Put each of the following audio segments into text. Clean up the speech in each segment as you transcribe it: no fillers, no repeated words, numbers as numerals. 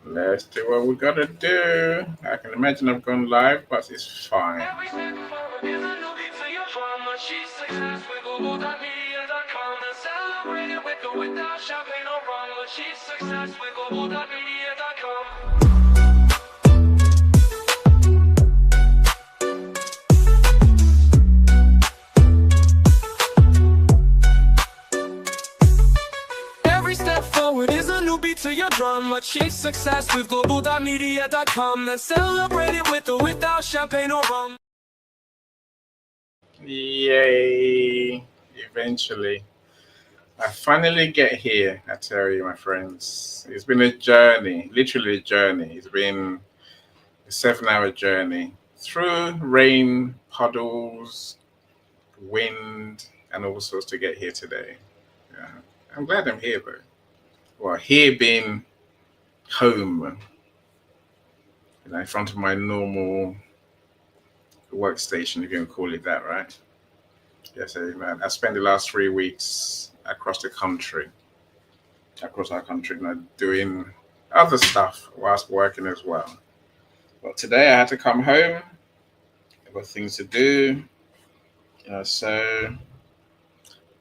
Let's do what we gotta do. I can imagine I've gone live, but it's fine. Every step forward is a new beat to your drama. She's success with Global.Media.com and celebrate it with or without champagne or rum. She's success with Global.Media.com. Every step forward is a new beat to your drum. Achieve success with Global.Media.com and celebrate it with or without champagne or rum. Yay! Eventually. I finally get here, I tell you, my friends. It's been a journey, literally a journey. It's been a 7 hour journey through rain, puddles, wind, and all sorts to get here today. Yeah. I'm glad I'm here, though. Well, here being home, in front of my normal workstation, if you can call it that, right? Yes, man. I spent the last 3 weeks across our country, doing other stuff whilst working as well. But today I had to come home. I've got things to do. So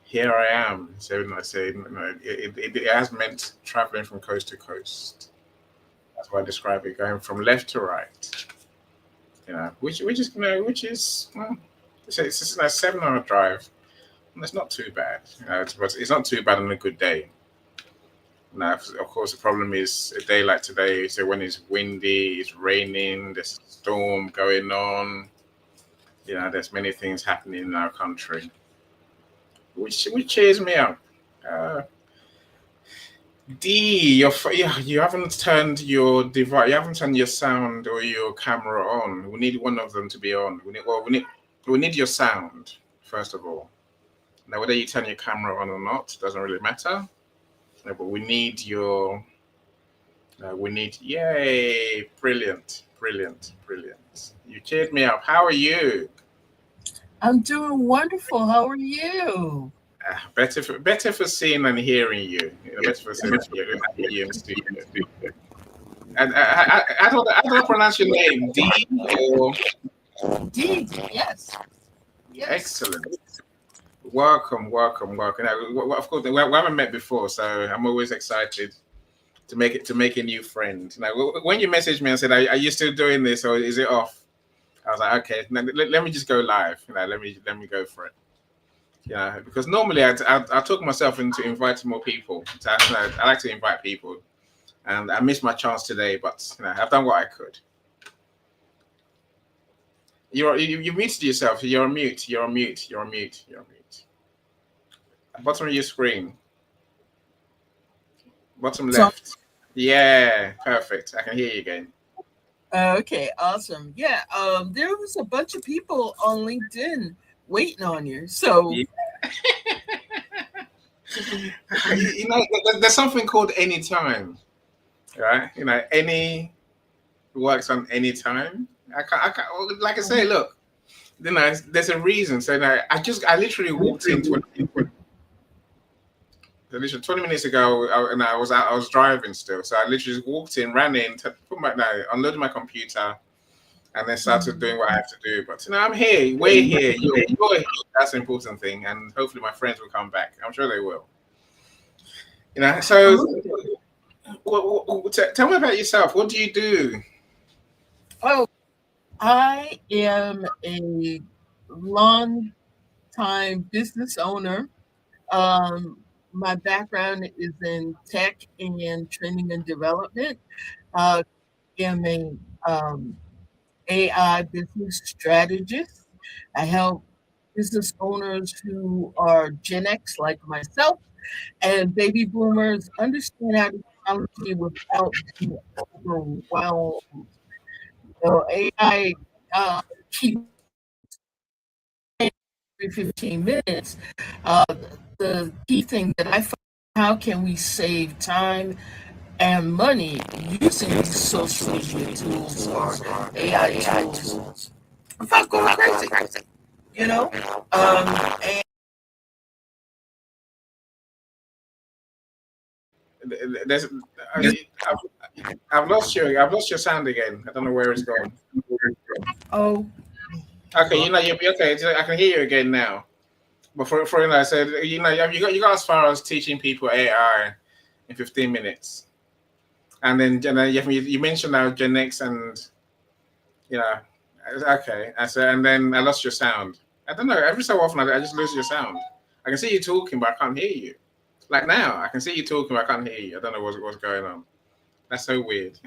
here I am. So I say, it has meant traveling from coast to coast. That's why I describe it, going from left to right. Which is it's a 7 hour drive. And it's not too bad. It's not too bad on a good day. Now, of course, the problem is a day like today. So when it's windy, it's raining, there's a storm going on. There's many things happening in our country, which cheers me up. Uh, you haven't turned your device, you haven't turned your sound or your camera on. We need one of them to be on. We need your sound first of all. Now, whether you turn your camera on or not doesn't really matter. But yay, brilliant, brilliant, brilliant. You cheered me up. How are you? I'm doing wonderful. How are you? Better for seeing and hearing you. Better for seeing and hearing you in the studio. And how do I pronounce your name? D or Indeed, yes. Yes. excellent. Welcome, welcome, welcome. Now, of course, we haven't met before, so I'm always excited to make a new friend. Now, when you messaged me and said, "Are you still doing this, or is it off?" I was like, "Okay, let me just go live. Let me go for it." Yeah, because normally I talk myself into inviting more people. So I like to invite people, and I missed my chance today, but I've done what I could. You muted yourself. You're on mute. You're on mute. You're on mute. You're on mute. Bottom of your screen, bottom So, left. Yeah, perfect. I can hear you again. okay, awesome. Yeah, there was a bunch of people on LinkedIn waiting on you. So, Yeah. There's something called anytime, right? Any works on any time. I can't, like I say, look, there's a reason. So now I literally walked in 20 minutes ago, and I was driving still. So I literally just walked in, ran in, unloaded my computer, and then started doing what I have to do. But I'm here, we're here, you're here. That's the important thing, and hopefully my friends will come back. I'm sure they will. So tell me about yourself. What do you do? oh, I am a long time business owner. Um, my background is in tech and training and development. I am a AI business strategist. I help business owners who are Gen X like myself and baby boomers understand how to technology without being overwhelmed. AI keeps every 15 minutes. Uh, the key thing that I find, how can we save time and money using these social media tools or AI tools without going crazy, you know? And there's, I've lost you. I've lost your sound again. I don't know where it's gone. Oh, Okay, you're okay. I can hear you again now. But for I said, you got as far as teaching people AI in 15 minutes, and then you mentioned now Gen X and you know, okay. I said, and then I lost your sound. I don't know. Every so often, I just lose your sound. I can see you talking, but I can't hear you. Like now, I can see you talking, but I can't hear you. I don't know what's going on. That's so weird.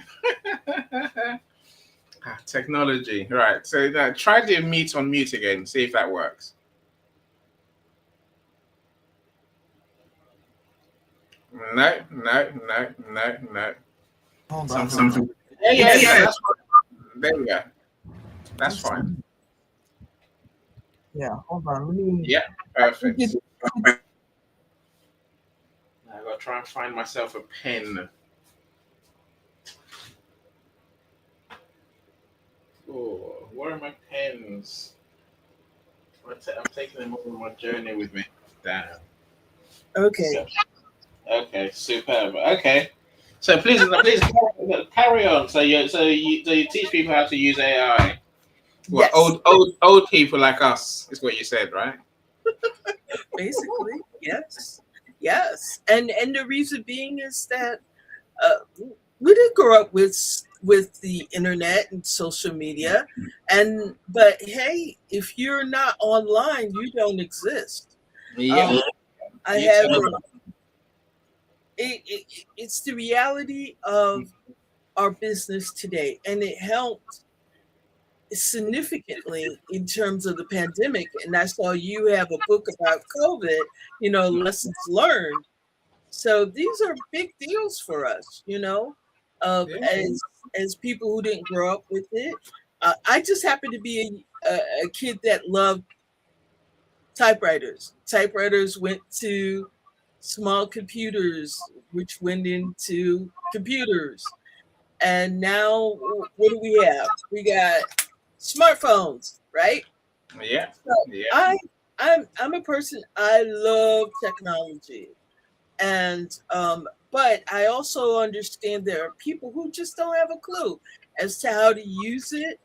Technology, right? So try to mute on mute again. See if that works. No, no, no, no, no. hold on. Something. Yeah, that's fine. There we go. That's fine. Yeah, hold on. Let me. Yeah, perfect. I gotta try and find myself a pen. Oh, where are my pens? I'm taking them on my journey with me. Damn. Okay. Yeah. Okay, superb. Okay, so please carry on. So you teach people how to use AI. Well, Yes, old people like us is what you said, right? basically, yes, yes. And the reason being is that uh, we didn't grow up with the internet and social media, and but hey, if you're not online, you don't exist. Yeah, Um, I you have tell it's the reality of our business today, and it helped significantly in terms of the pandemic. And I saw you have a book about COVID, lessons learned. So these are big deals for us, of Yeah, as people who didn't grow up with it. I just happen to be a kid that loved typewriters. Typewriters went to small computers, which went into computers. And now, what do we have? We got smartphones, right? yeah, So yeah, I'm a person. I love technology, and but I also understand there are people who just don't have a clue as to how to use it.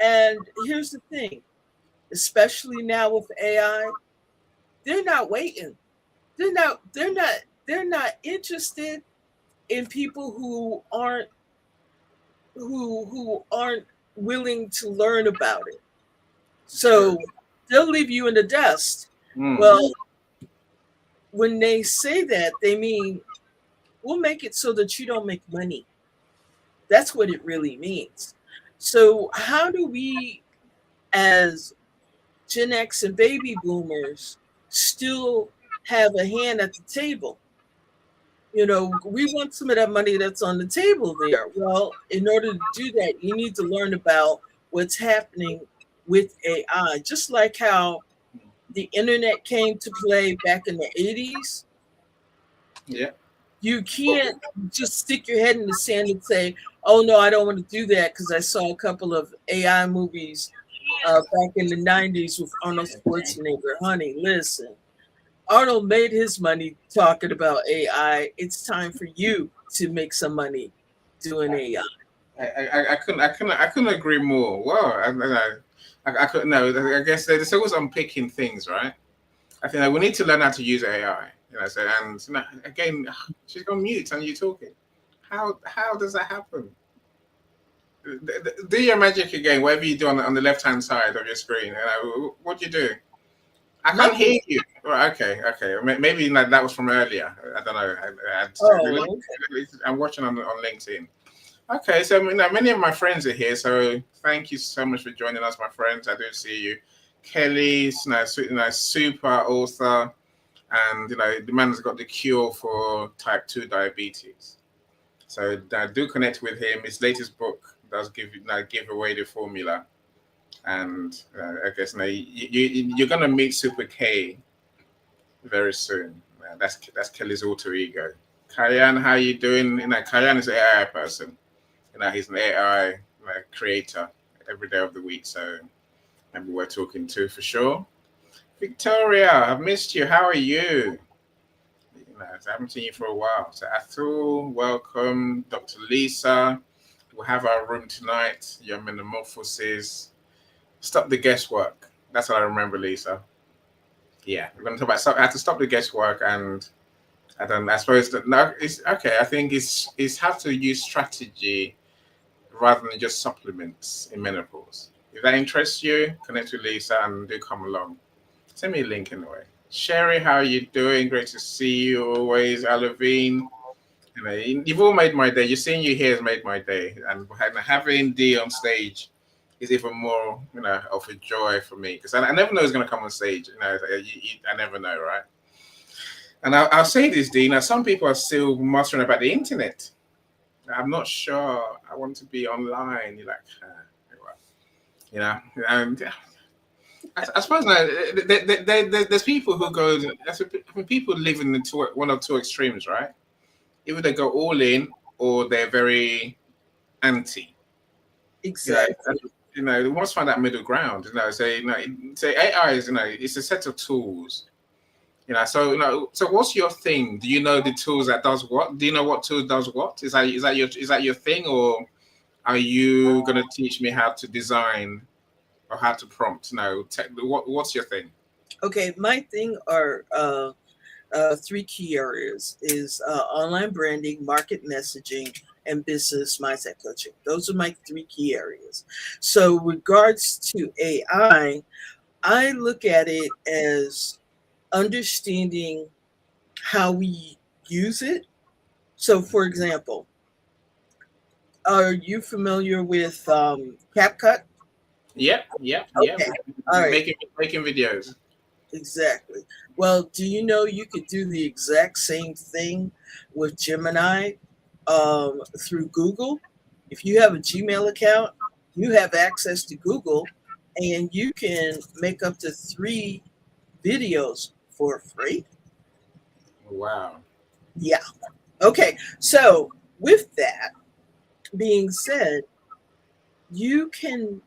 And here's the thing, especially now with AI, they're not waiting. They're not interested in people who aren't willing to learn about it. true. So they'll leave you in the dust. Mm. Well, when they say that, they mean we'll make it so that you don't make money. That's what it really means. So, how do we, as Gen X and baby boomers, still have a hand at the table? We want some of that money that's on the table there. Well, in order to do that, you need to learn about what's happening with AI. Just like how the internet came to play back in the 80s, Yeah, you can't just stick your head in the sand and say, oh, no, I don't want to do that because I saw a couple of AI movies back in the 90s with Arnold Schwarzenegger. Honey, listen, Arnold made his money talking about AI. It's time for you to make some money doing AI. I couldn't agree more. Wow, I couldn't. No, I guess there's always unpicking things, right? I think we need to learn how to use AI. So and again, she's gone mute and you talking. How does that happen? Do your magic again, whatever you do on the left hand side of your screen. What do you do? I can't Nothing. hear you. Right, okay. Maybe that was from earlier. I don't know. Oh, I'm watching on LinkedIn. Okay, so many of my friends are here, so thank you so much for joining us, my friends. I do see you. Kelly's super author, and the man has got the cure for type 2 diabetes. So do connect with him. His latest book does give away the formula, and I guess you're gonna meet Super K very soon. That's Kelly's alter ego. Kyan, how you doing? Kyan is an AI person. He's an AI creator every day of the week. So maybe we're talking to for sure. Victoria, I've missed you. How are you? I haven't seen you for a while. So Atul, welcome. Dr. Lisa, we'll have our room tonight. Your metamorphosis. Stop the guesswork. That's what I remember, Lisa. Yeah, we're going to talk about. I had to stop the guesswork, and I don't. I suppose that no, it's okay. I think it's how to use strategy rather than just supplements in menopause. If that interests you, connect with Lisa and do come along. Send me a link anyway. Sherry, how are you doing? Great to see you always. Alavine, you've all made my day. You're seeing you here has made my day, and having D on stage is even more, of a joy for me because I never know who's going to come on stage. I never know, right? And I'll say this, D. Now, some people are still muttering about the internet. I'm not sure I want to be online. You're like, and I suppose now there's people who go. People live in the one or two extremes, right? Either they go all in or they're very anti. Exactly. They must find that middle ground. Say AI is, it's a set of tools. So what's your thing? Do you know the tools that does what? Do you know what tool does what? Is that your thing, or are you gonna teach me how to design or how to prompt? What's your thing? Okay, my thing are three key areas is online branding, market messaging, and business mindset coaching. Those are my three key areas. So regards to I look at it as understanding how we use it. So for example, are you familiar with CapCut? Yep. Okay. All right. Making videos. Exactly. Well, do you know you could do the exact same thing with Gemini through Google? If you have a Gmail account, you have access to Google and you can make up to 3 videos for free. Wow. Yeah. Okay. So, with that being said, you can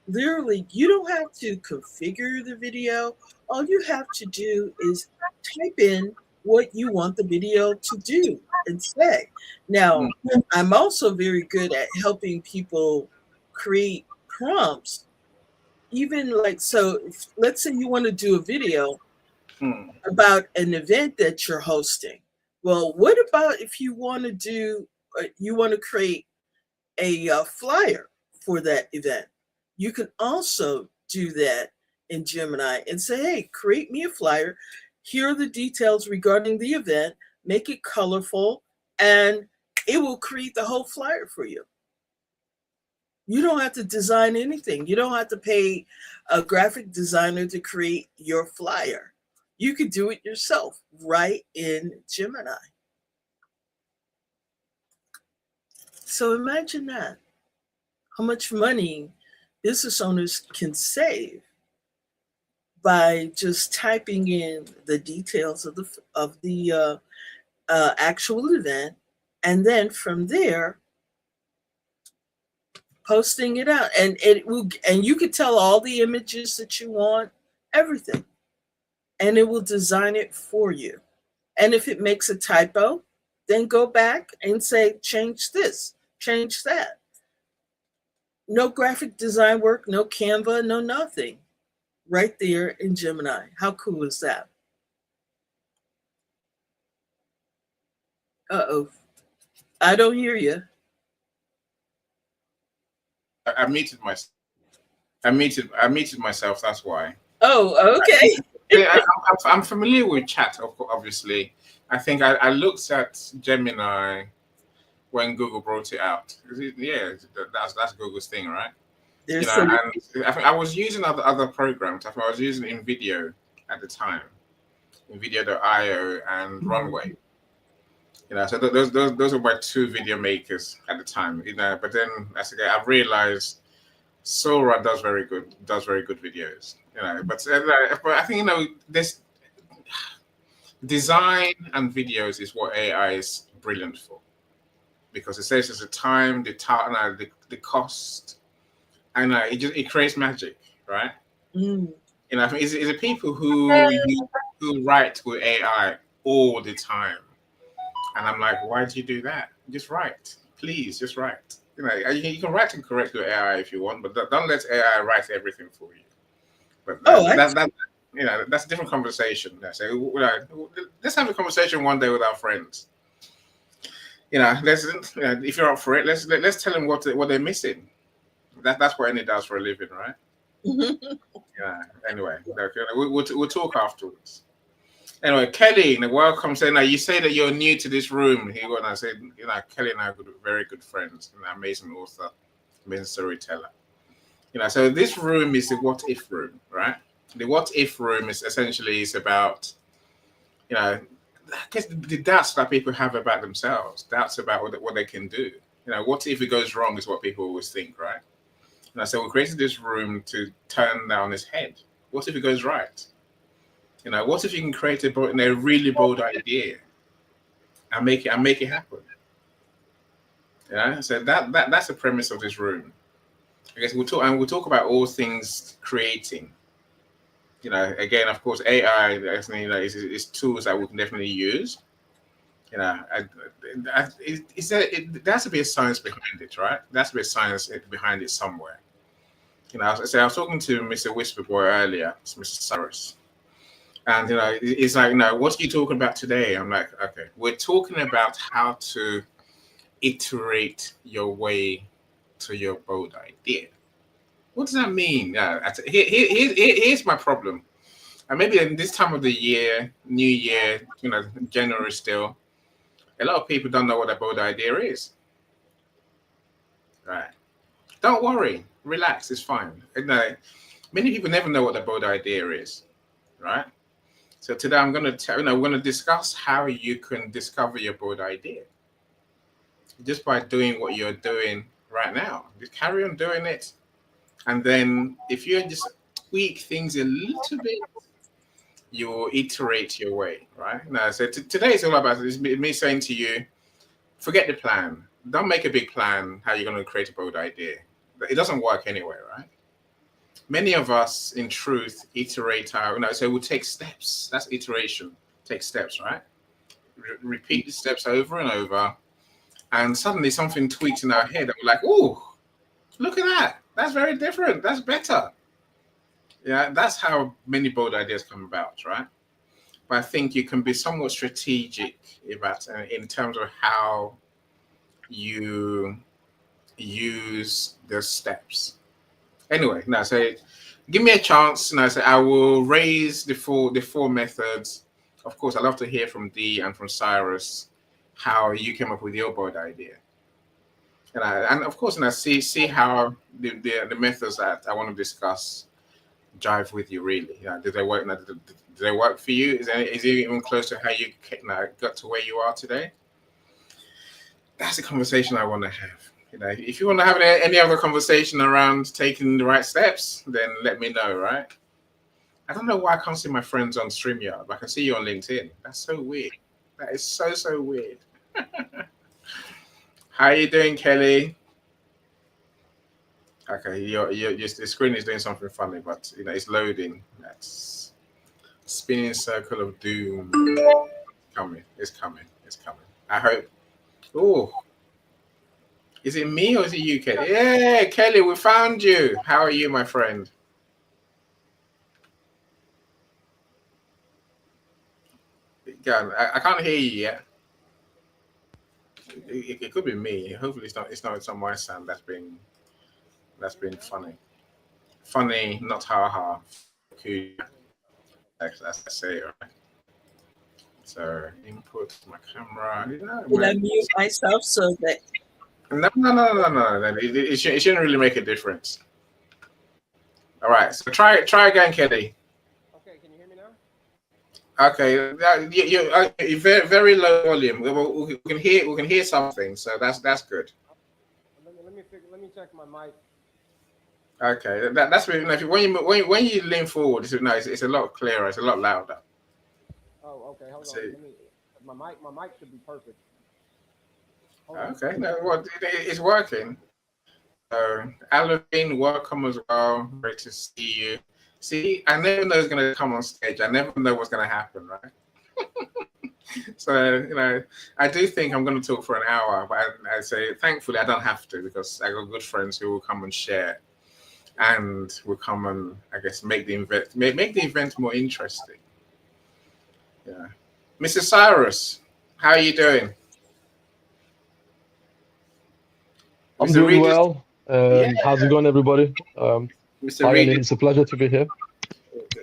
literally, you don't have to configure the video. All you have to do is type in what you want the video to do and say. Now, I'm also very good at helping people create prompts. Even like, so let's say you want to do a video Hmm. about an event that you're hosting. Well, what about if you want to create a flyer for that event? You can also do that in Gemini and say, hey, create me a flyer. Here are the details regarding the event, make it colorful, and it will create the whole flyer for you. You don't have to design anything. You don't have to pay a graphic designer to create your flyer. You could do it yourself right in Gemini. So imagine that. How much money business owners can save by just typing in the details of the actual event, and then from there posting it out, and it will, and you can tell all the images that you want, everything, and it will design it for you. And if it makes a typo, then go back and say change this, change that. No graphic design work, no Canva, no nothing. Right there in Gemini. How cool is that? Uh-oh. I don't hear you. I muted myself. I muted myself. That's why. Oh, okay. I'm familiar with chat, obviously. I think I looked at Gemini when Google brought it out. Yeah, that's Google's thing, right? There's some And I think I was using other programs. I think I was using InVideo at the time, InVideo.io and Runway. So those were my two video makers at the time. But then as again, I've realized Sora does very good videos. But I think this design and videos is what AI is brilliant for, because it saves us the time, the cost, and it creates magic, right? mm, I think it's the people who write with AI all the time. And I'm like, why do you do that? Just write. Please, just write. You can write and correct your AI if you want, but don't let AI write everything for you. But Oh, I that's a different conversation. So, let's have a conversation one day with our friends. Let's if you're up for it, let's tell them what they're missing. That's what Annie does for a living, right? Yeah. Anyway, okay, we'll talk afterwards. Anyway, Kelly, welcome. Say now, you say that you're new to this room. Here, and I said, Kelly and I are very good friends. Amazing author, amazing storyteller. So this room is the what if room, right? The what if room is essentially is about, I guess the doubts that people have about themselves, doubts about what they can do. What if it goes wrong is what people always think, right? So we created this room to turn down his head. What if it goes right? What if you can create a really bold idea and make it happen? So that's the premise of this room. I guess we'll talk about all things creating. Again, of course, AI is tools that we can definitely use. There has to be a science behind it, right? There has to be a science behind it somewhere. I was talking to Mr. Whisperboy earlier, Mr. Cyrus, and he's like, "No, what are you talking about today?" I'm like, "Okay, we're talking about how to iterate your way to your bold idea." What does that mean? Here's my problem. And maybe in this time of the year, New Year, January still, a lot of people don't know what a bold idea is. Right. Don't worry. Relax. It's fine. Many people never know what a bold idea is. Right. So today I'm going to we're going to discuss how you can discover your bold idea just by doing what you're doing right now. Just carry on doing it. And then if you just tweak things a little bit, you will iterate your way, right? Now, so today is all about me saying to you, forget the plan. Don't make a big plan how you're going to create a bold idea. It doesn't work anyway, right? Many of us, in truth, iterate our, so we'll take steps. That's iteration. Take steps, right? Repeat the steps over and over. And suddenly something tweaks in our head. And we're like, oh, look at that. That's very different. That's better. Yeah, that's how many bold ideas come about, right? But I think you can be somewhat strategic about in terms of how you use the steps. Anyway, now so give me a chance. Now, so I will raise the four methods. Of course, I'd love to hear from Dee and from Cyrus how you came up with your board idea. And of course, and I see how the methods that I want to discuss jive with you really. Did they work? Did they work for you? Is it even close to how you got to where you are today? That's a conversation I want to have. If you want to have any other conversation around taking the right steps, then let me know, right? I don't know why I can't see my friends on StreamYard, but I can see you on LinkedIn. That's so weird. That is so weird. How are you doing, Kelly? Okay, the screen is doing something funny, but it's loading. That's spinning circle of doom. Coming. It's coming. It's coming. I hope. Oh, is it me or is it you, Kelly? Yeah, Kelly, we found you. How are you, my friend? God, I can't hear you yet. It could be me. Hopefully, it's not my sound that's been funny. Funny, not ha ha. That's I say it right. So input my camera. did I mute myself so that No. It shouldn't really make a difference. All right. So try again, Kelly. Okay, can you hear me now? Okay, you're very low volume. We can hear something, so that's good. Let me check my mic. Okay, that's really nice. When you lean forward, it's nice. It's a lot clearer. It's a lot louder. Oh, okay. Hold See. on. My mic should be perfect. Okay, no, well, it's working. So, Alavine, welcome as well. Great to see you. See, I never know who's going to come on stage. I never know what's going to happen, right? So, I do think I'm going to talk for an hour, but I say, thankfully, I don't have to because I got good friends who will come and share and will come and, I guess, make the event more interesting. Yeah. Mrs. Cyrus, how are you doing? I'm Mr. doing Regis, well. yeah, How's it going, everybody? Mr. Hi, Annie. Regis, It's a pleasure to be here.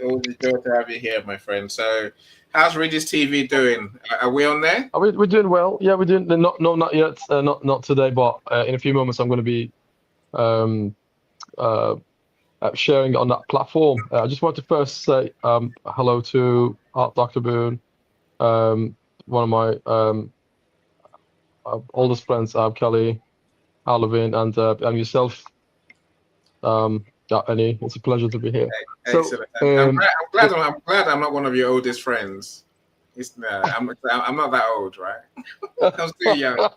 always a joy to have you here, my friend. So, how's Regis TV doing? Are we on there? We're doing well. Yeah, we're doing not no not yet. Not today, but in a few moments I'm going to be um, uh, sharing on that platform. I just want to first say hello to Dr. Boone, um, one of my oldest friends, Kelly, Alvin, and yourself, yeah, Annie. It's a pleasure to be here. So, Excellent. I'm glad I'm not one of your oldest friends. I'm not that old, right? I'm still young.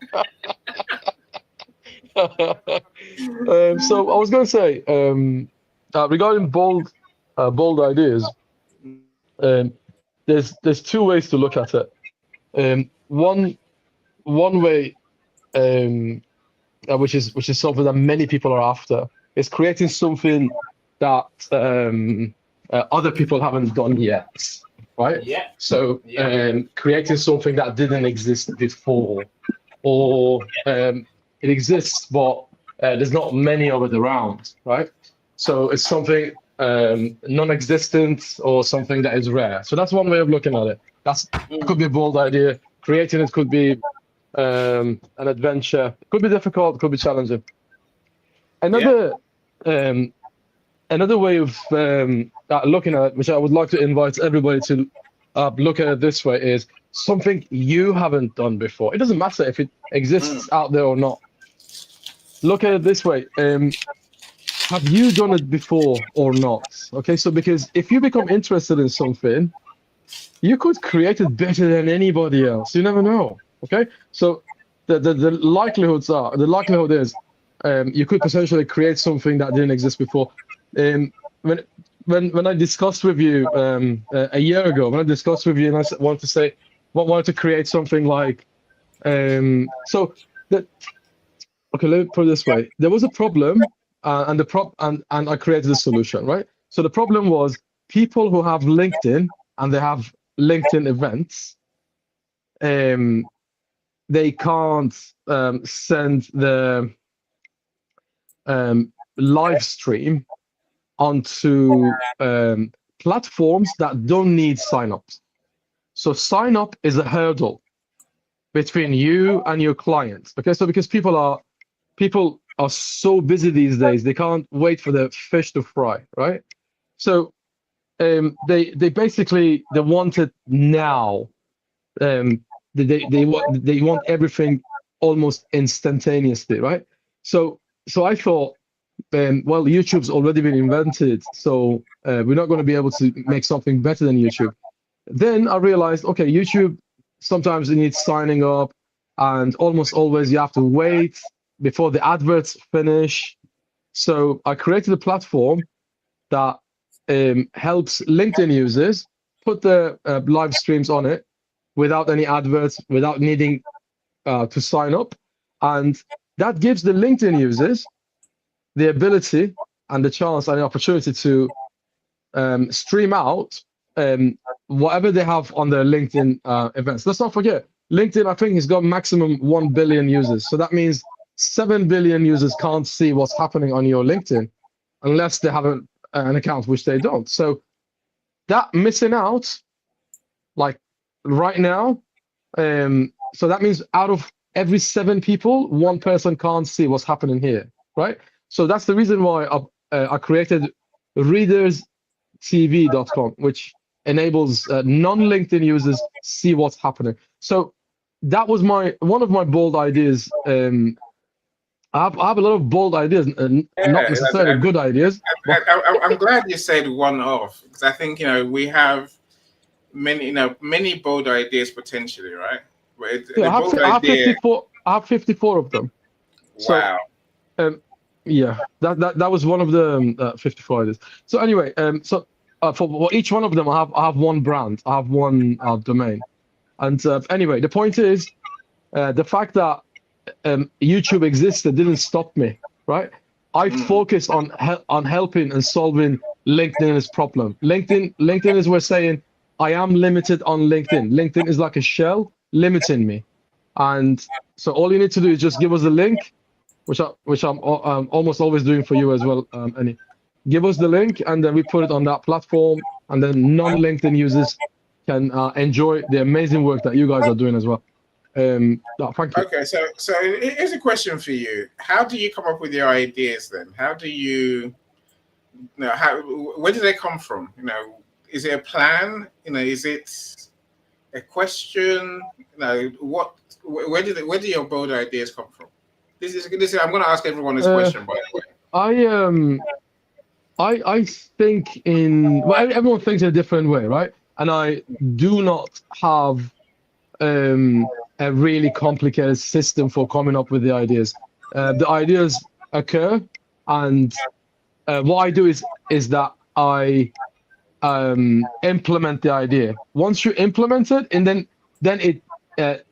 So I was going to say, regarding bold ideas, um, there's two ways to look at it. One way, um, which is something that many people are after, is creating something that other people haven't done yet, right? Yeah, So yeah, creating something that didn't exist before, or it exists, but there's not many of it around, right? So it's something non-existent or something that is rare. So that's one way of looking at it. That could be a bold idea. Creating it could be an adventure. It could be difficult. It could be challenging. yeah, Another um, another way of looking at it, which I would like to invite everybody to look at it this way, is something you haven't done before. It doesn't matter if it exists out there or not. Look at it this way. Have you done it before or not? Okay, so because if you become interested in something, you could create it better than anybody else. You never know. Okay, so the likelihood is you could potentially create something that didn't exist before. Um, when when I discussed with you a year ago, when I discussed with you, and wanted to say, wanted to create something like so that okay, let me put it this way. There was a problem, and I created a solution, right? So the problem was people who have LinkedIn and they have LinkedIn events, um, they can't send the live stream onto platforms that don't need signups. So sign up is a hurdle between you and your clients. Okay, so because people are so busy these days, they can't wait for the fish to fry, right? So they basically they want it now. They want everything almost instantaneously, right? So I thought, well, YouTube's already been invented, so we're not going to be able to make something better than YouTube. Then I realized, okay, YouTube sometimes it needs signing up, and almost always you have to wait before the adverts finish. So I created a platform that helps LinkedIn users put their live streams on it without any adverts, without needing to sign up. And that gives the LinkedIn users the ability and the chance and the opportunity to stream out whatever they have on their LinkedIn events. Let's not forget, LinkedIn, I think, has got maximum 1 billion users. So that means 7 billion users can't see what's happening on your LinkedIn unless they have an account, which they don't. So that missing out, like right now, so that means out of every 7 people, 1 person can't see what's happening here, right? So that's the reason why I created readerstv.com, which enables non-LinkedIn users see what's happening. So that was one of my bold ideas. I have a lot of bold ideas, and not yeah. necessarily good ideas, but I'm glad you said one off because I think we have many bold ideas potentially, right? But yeah, the bold idea, I have 54 of them. So wow, yeah, that was one of the 54 ideas. So anyway, so for each one of them, I have one brand, I have one domain. And anyway, the point is, the fact that YouTube existed didn't stop me, right? I focused on helping and solving LinkedIn's problem. LinkedIn is we're saying I am limited on LinkedIn. LinkedIn is like a shell limiting me, and so all you need to do is just give us the link, which I'm almost always doing for you as well, Annie. Give us the link, and then we put it on that platform, and then non-LinkedIn users can enjoy the amazing work that you guys are doing as well. Thank you. Okay, so here's a question for you. How do you come up with your ideas then? How do you, where do they come from? Is it a plan? Is it a question? Where do your bold ideas come from? This is I'm going to ask everyone this question, by the way. I think everyone thinks in a different way, right? And I do not have a really complicated system for coming up with the ideas. The ideas occur, and what I do is that I implement the idea. Once you implement it, and then it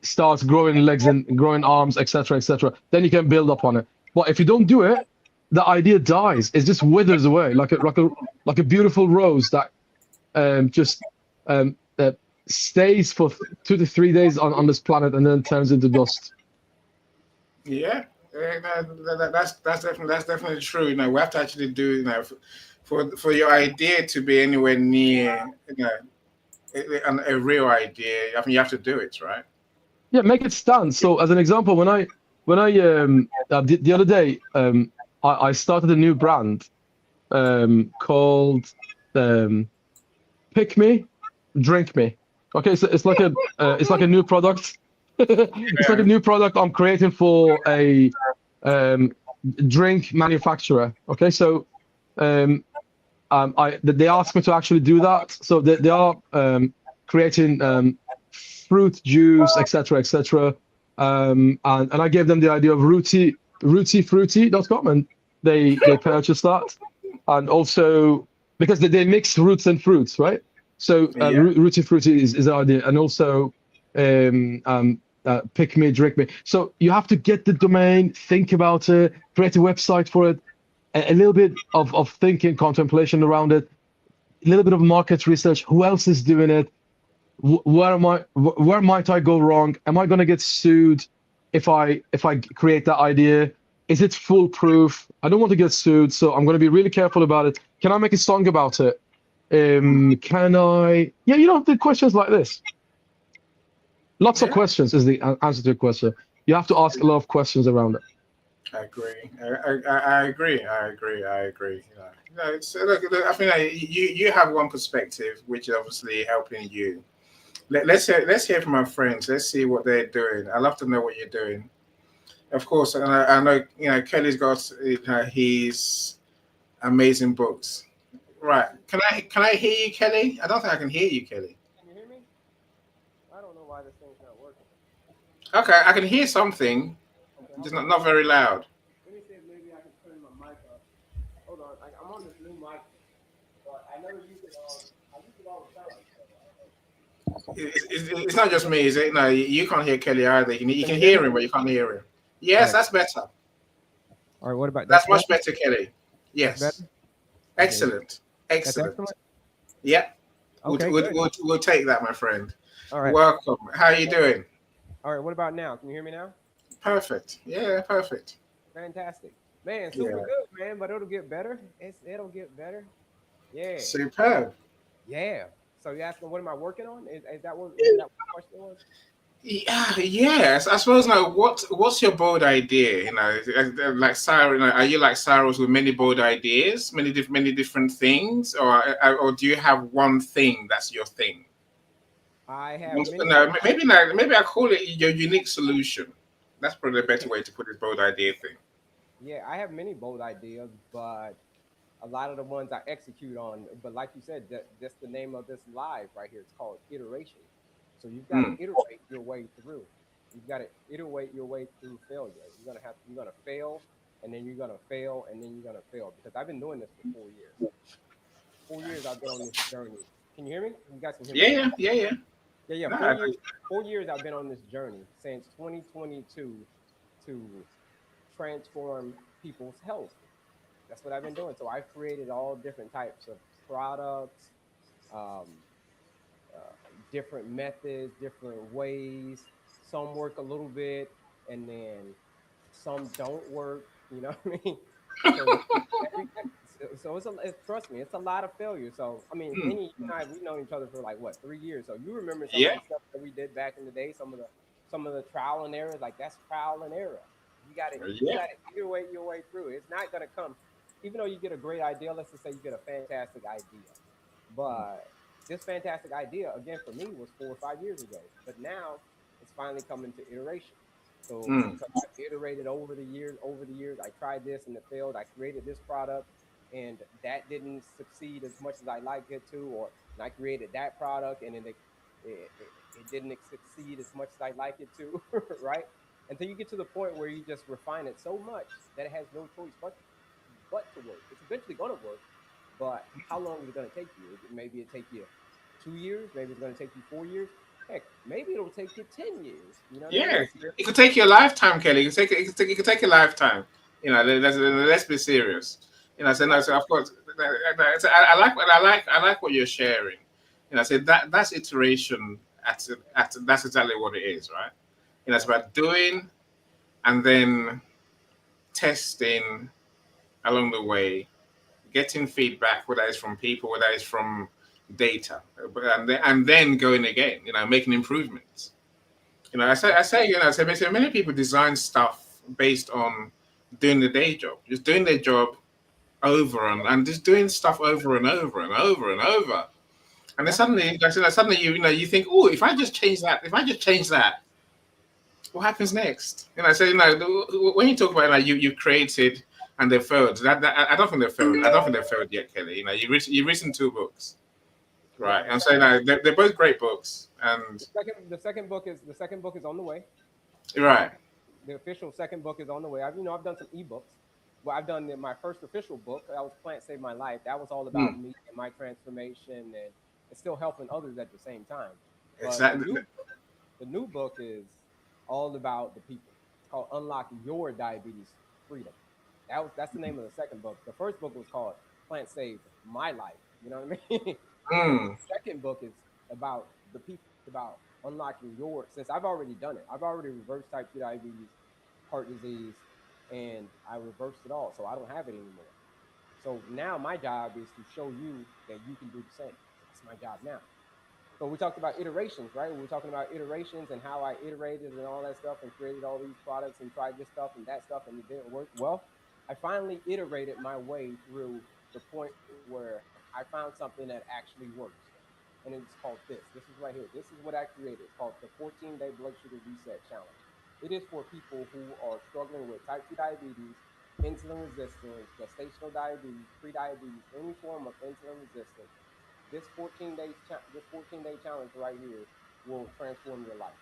starts growing legs and growing arms, etc., etc. Then you can build up on it. But if you don't do it, the idea dies. It just withers away like a beautiful rose that just stays for 2 to 3 days on this planet and then turns into dust. Yeah, that's definitely true. We have to actually do for your idea to be anywhere near a real idea. I mean, you have to do it, right? Yeah, make it stand. So, as an example, when I the other day, I started a new brand called Pick Me, Drink Me. Okay, so it's like a new product. It's like a new product I'm creating for a drink manufacturer. Okay, so they asked me to actually do that. So they are creating fruit juice, etc., etc. And I gave them the idea of rootyfruity.com, and they purchased that, and also because they mix roots and fruits, right? So Rooty Fruity is the idea, and also Pick Me, Drink Me. So you have to get the domain, think about it, create a website for it, a little bit of thinking, contemplation around it, a little bit of market research. Who else is doing it? Where might I go wrong? Am I going to get sued if I create that idea? Is it foolproof? I don't want to get sued, so I'm going to be really careful about it. Can I make a song about it? Can I? Yeah, the questions like this. Lots of questions is the answer to your question. You have to ask a lot of questions around it. I agree. I agree. Look, I think you have one perspective, which is obviously helping you. Let's hear from our friends. Let's see what they're doing. I love to know what you're doing. Of course, and I know Kelly's got his amazing books. Right? Can I hear you, Kelly? I don't think I can hear you, Kelly. Can you hear me? I don't know why this thing's not working. Okay, I can hear something. Okay, Just not very loud. let me see if maybe I can turn my mic up. Hold on, I'm on this new mic, but I never use it all. I use it all the time. It's not just me, is it? No, you can't hear Kelly either. You can hear him, but you can't hear him. Yes, Right. That's better. All right, what about That's much better, Kelly. Yes. better? Excellent. That's Excellent. excellent. Yeah. Okay, We'll take that, my friend. all right. Welcome. How are you doing? All right, what about now? Can you hear me now? Perfect. Yeah, perfect. Fantastic. Man, super good, man, but it'll get better. It'll get better. Yeah. Superb. Yeah. So you asking what am I working on? Is that what the question was? Yeah, yes. I suppose now what's your bold idea? Like Cyrus, are you like Cyrus with many bold ideas, many different things, or do you have one thing that's your thing? I have No, maybe I call it your unique solution. That's probably a better way to put this bold idea thing. Yeah, I have many bold ideas, but a lot of the ones I execute on. But like you said, that's the name of this live right here. It's called iteration. So you've got to iterate your way through. You've got to iterate your way through failure. You're gonna fail, and then you're gonna fail, and then you're gonna fail. Because I've been doing this for 4 years. 4 years I've been on this journey. Can you hear me? You guys can hear me? Yeah. Yeah, yeah. No, 4 years. 4 years I've been on this journey since 2022 to transform people's health. That's what I've been doing. So I've created all different types of products, um, uh, different methods, different ways. Some work a little bit, and then some don't work. You know what I mean? So every so trust me, it's a lot of failure. So I mean, mm, any you and I we've known each other for like what 3 years. So you remember some of yeah, the stuff that we did back in the day, some of the trial and error. Like that's trial and error. You yeah, got to iterate your way through. It's not gonna come, even though you get a great idea. Let's just say you get a fantastic idea, but this fantastic idea again for me was 4 or 5 years ago, but now it's finally coming to iteration. So mm, because I've iterated over the years, I tried this and it failed. I created this product and that didn't succeed as much as I like it to, or and I created that product and then it didn't succeed as much as I like it to, right? Until you get to the point where you just refine it so much that it has no choice but to work. It's eventually going to work, but how long is it going to take you? Maybe it take you 2 years. Maybe it's going to take you 4 years. Heck, maybe it'll take you 10 years. You know what I mean? yeah. It could take you a lifetime, Kelly. It could take a lifetime. Let's be serious. So no, Right. so of course, I like I like what you're sharing. So that's iteration. That's exactly what it is, right? It's Right. about doing and then testing along the way, getting feedback, whether it's from people, whether it's from data, and then going again. Making improvements. I say, basically, many people design stuff based on doing the day job, just doing their job over and just doing stuff over and over and over and over. And then Yeah. suddenly you think, oh, if I just change that, what happens next? So when you talk about like you created and they failed, I don't think they failed. I don't think they failed yet, Kelly. You've written two books, Yeah. right? And so they're both great books, and The second book is on the way. right, The official second book is on the way. I've done some ebooks. Well, I've done my first official book. That was Plant Saved My Life. That was all about mm, me and my transformation, and it's still helping others at the same time. But exactly. the new book is all about the people. It's called Unlock Your Diabetes Freedom. That's the name of the second book. The first book was called Plant Saved My Life. You know what I mean? And the Mm, second book is about the people. It's about unlocking your. Since I've already done it, I've already reversed type 2 diabetes, heart disease, and I reversed it all, so I don't have it anymore. So now my job is to show you that you can do the same. That's my job now. So we talked about iterations, right? We were talking about iterations and how I iterated and all that stuff and created all these products and tried this stuff and that stuff and it didn't work. Well, I finally iterated my way through the point where I found something that actually works. And it's called this. This is right here. This is what I created. It's called the 14-day blood sugar reset challenge. It is for people who are struggling with type 2 diabetes, insulin resistance, gestational diabetes, pre-diabetes, any form of insulin resistance. This 14-day challenge right here will transform your life.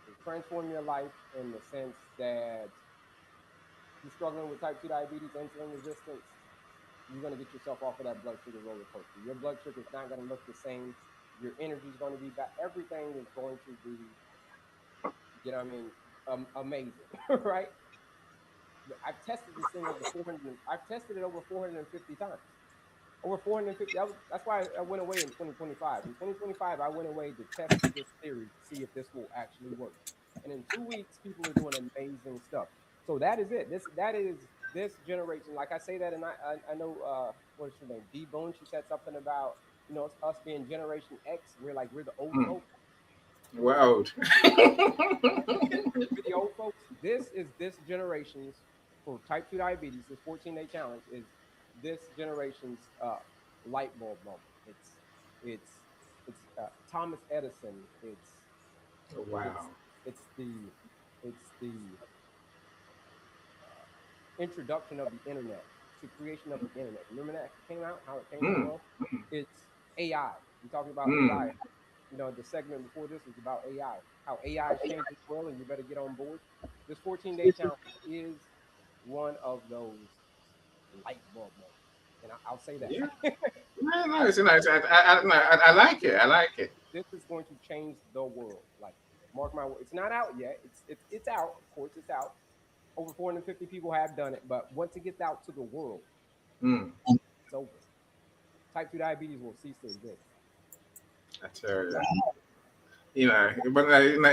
It will transform your life in the sense that you're struggling with type 2 diabetes, insulin resistance, you're going to get yourself off of that blood sugar roller coaster. Your blood sugar is not going to look the same. Your energy is going to be back. Everything is going to be, you know what I mean, amazing, right? I've tested this thing over 400. I've tested it over 450 times. Over 450. That's why I went away in 2025. In 2025, I went away to test this theory to see if this will actually work. And in 2 weeks, people are doing amazing stuff. So that is it. That is this generation. Like I say that, and I know what's her name, D Boone. She said something about us being Generation X. We're the old mm. folks. We're old. We're the old folks. This is this generation's for type 2 diabetes. This 14-day challenge is this generation's light bulb moment. It's Thomas Edison. It's Wow. it's the introduction of the internet. It's the creation of the internet. Remember that came out? How it changed the Mm, world? It's AI. We're talking about AI. mm. The segment before this was about AI. How AI is changing the world, and you better get on board. This 14-day challenge is one of those light bulb moments, and I'll say that. Yeah. No, no, it's nice. No, I like it. I like it. this is going to change the world. Like, mark my word. It's not out yet. It's out. Of course, it's out. Over 450 people have done it, but once it gets out to the world, Mm, it's over. Type 2 diabetes will cease to exist. I tell you. But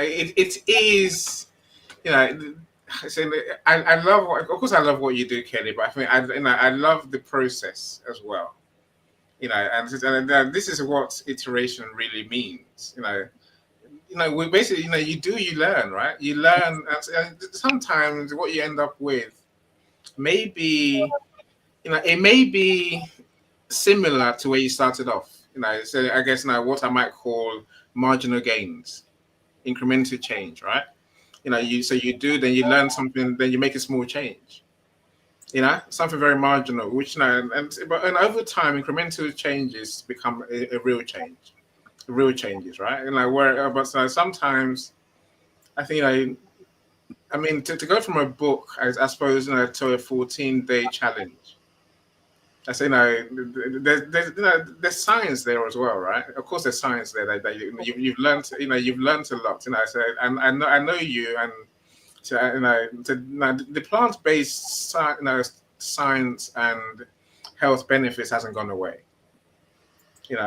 it is, you know, so I love what, of course, I love what you do, Kelly. But I think I love the process as well. And this is what iteration really means. We basically, you learn, right? You learn, and sometimes what you end up with maybe, it may be similar to where you started off. So I guess now what I might call marginal gains, incremental change, right? So you do, then you learn something, then you make a small change. Something very marginal, which and over time, incremental changes become a real change, real changes, right? Where, but sometimes I think I mean, to go from a book, I suppose, to a 14-day challenge. I say, there's science there as well, right? Of course, there's science there that you've learned, you've learned a lot. So, and I know you, and so, the plant-based, science and health benefits hasn't gone away.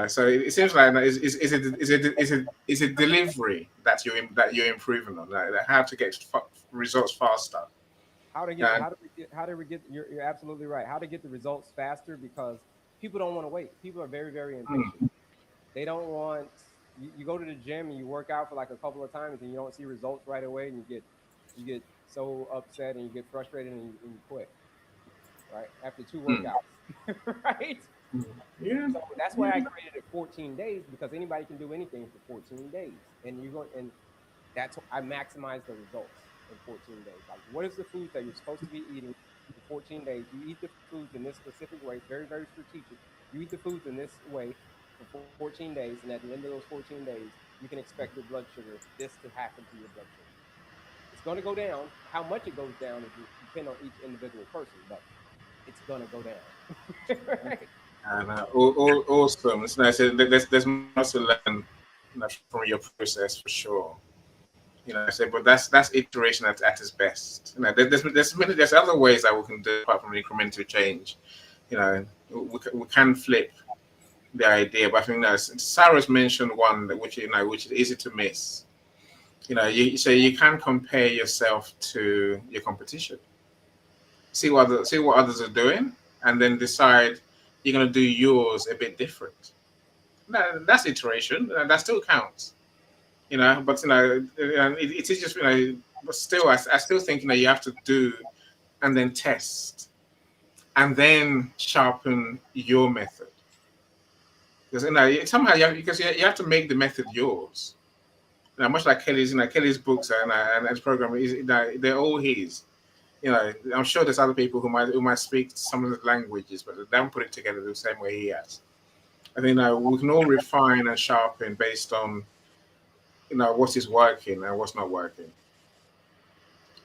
So it seems like is it delivery that you're improving on, like how to get results faster. Yeah. How do we get you're absolutely right. How to get the results faster, because people don't want to wait. People are very, very impatient. Mm, They don't want you go to the gym and you work out for like a couple of times and you don't see results right away, and you get so upset and you get frustrated and you quit, right? After two mm, workouts. Right? mm. Yeah. So that's why I created it 14 days, because anybody can do anything for 14 days. And you're going and that's I maximize the results in 14 days. Like, what is the food that you're supposed to be eating for 14 days? You eat the foods in this specific way. It's very, very strategic. You eat the foods in this way for 14 days, and at the end of those 14 days, you can expect your blood sugar, this to happen to your blood sugar. It's going to go down. How much it goes down is depend on each individual person, but it's going to go down. Right? And awesome. It's nice. There's much to learn, from your process for sure. But that's iteration at its best. There's other ways that we can do apart from incremental change. We can flip the idea, but I think Sarah's mentioned one which is easy to miss. You can compare yourself to your competition, see what others are doing, and then decide you're going to do yours a bit different. That's iteration. That still counts. But it is just but still, I still think you have to do and then test and then sharpen your method, because somehow you have to make the method yours. Much like Kelly's books and his program is, they're all his. I'm sure there's other people who might speak some of the languages, but they don't put it together the same way he has. I think we can all refine and sharpen based on what is working and what's not working.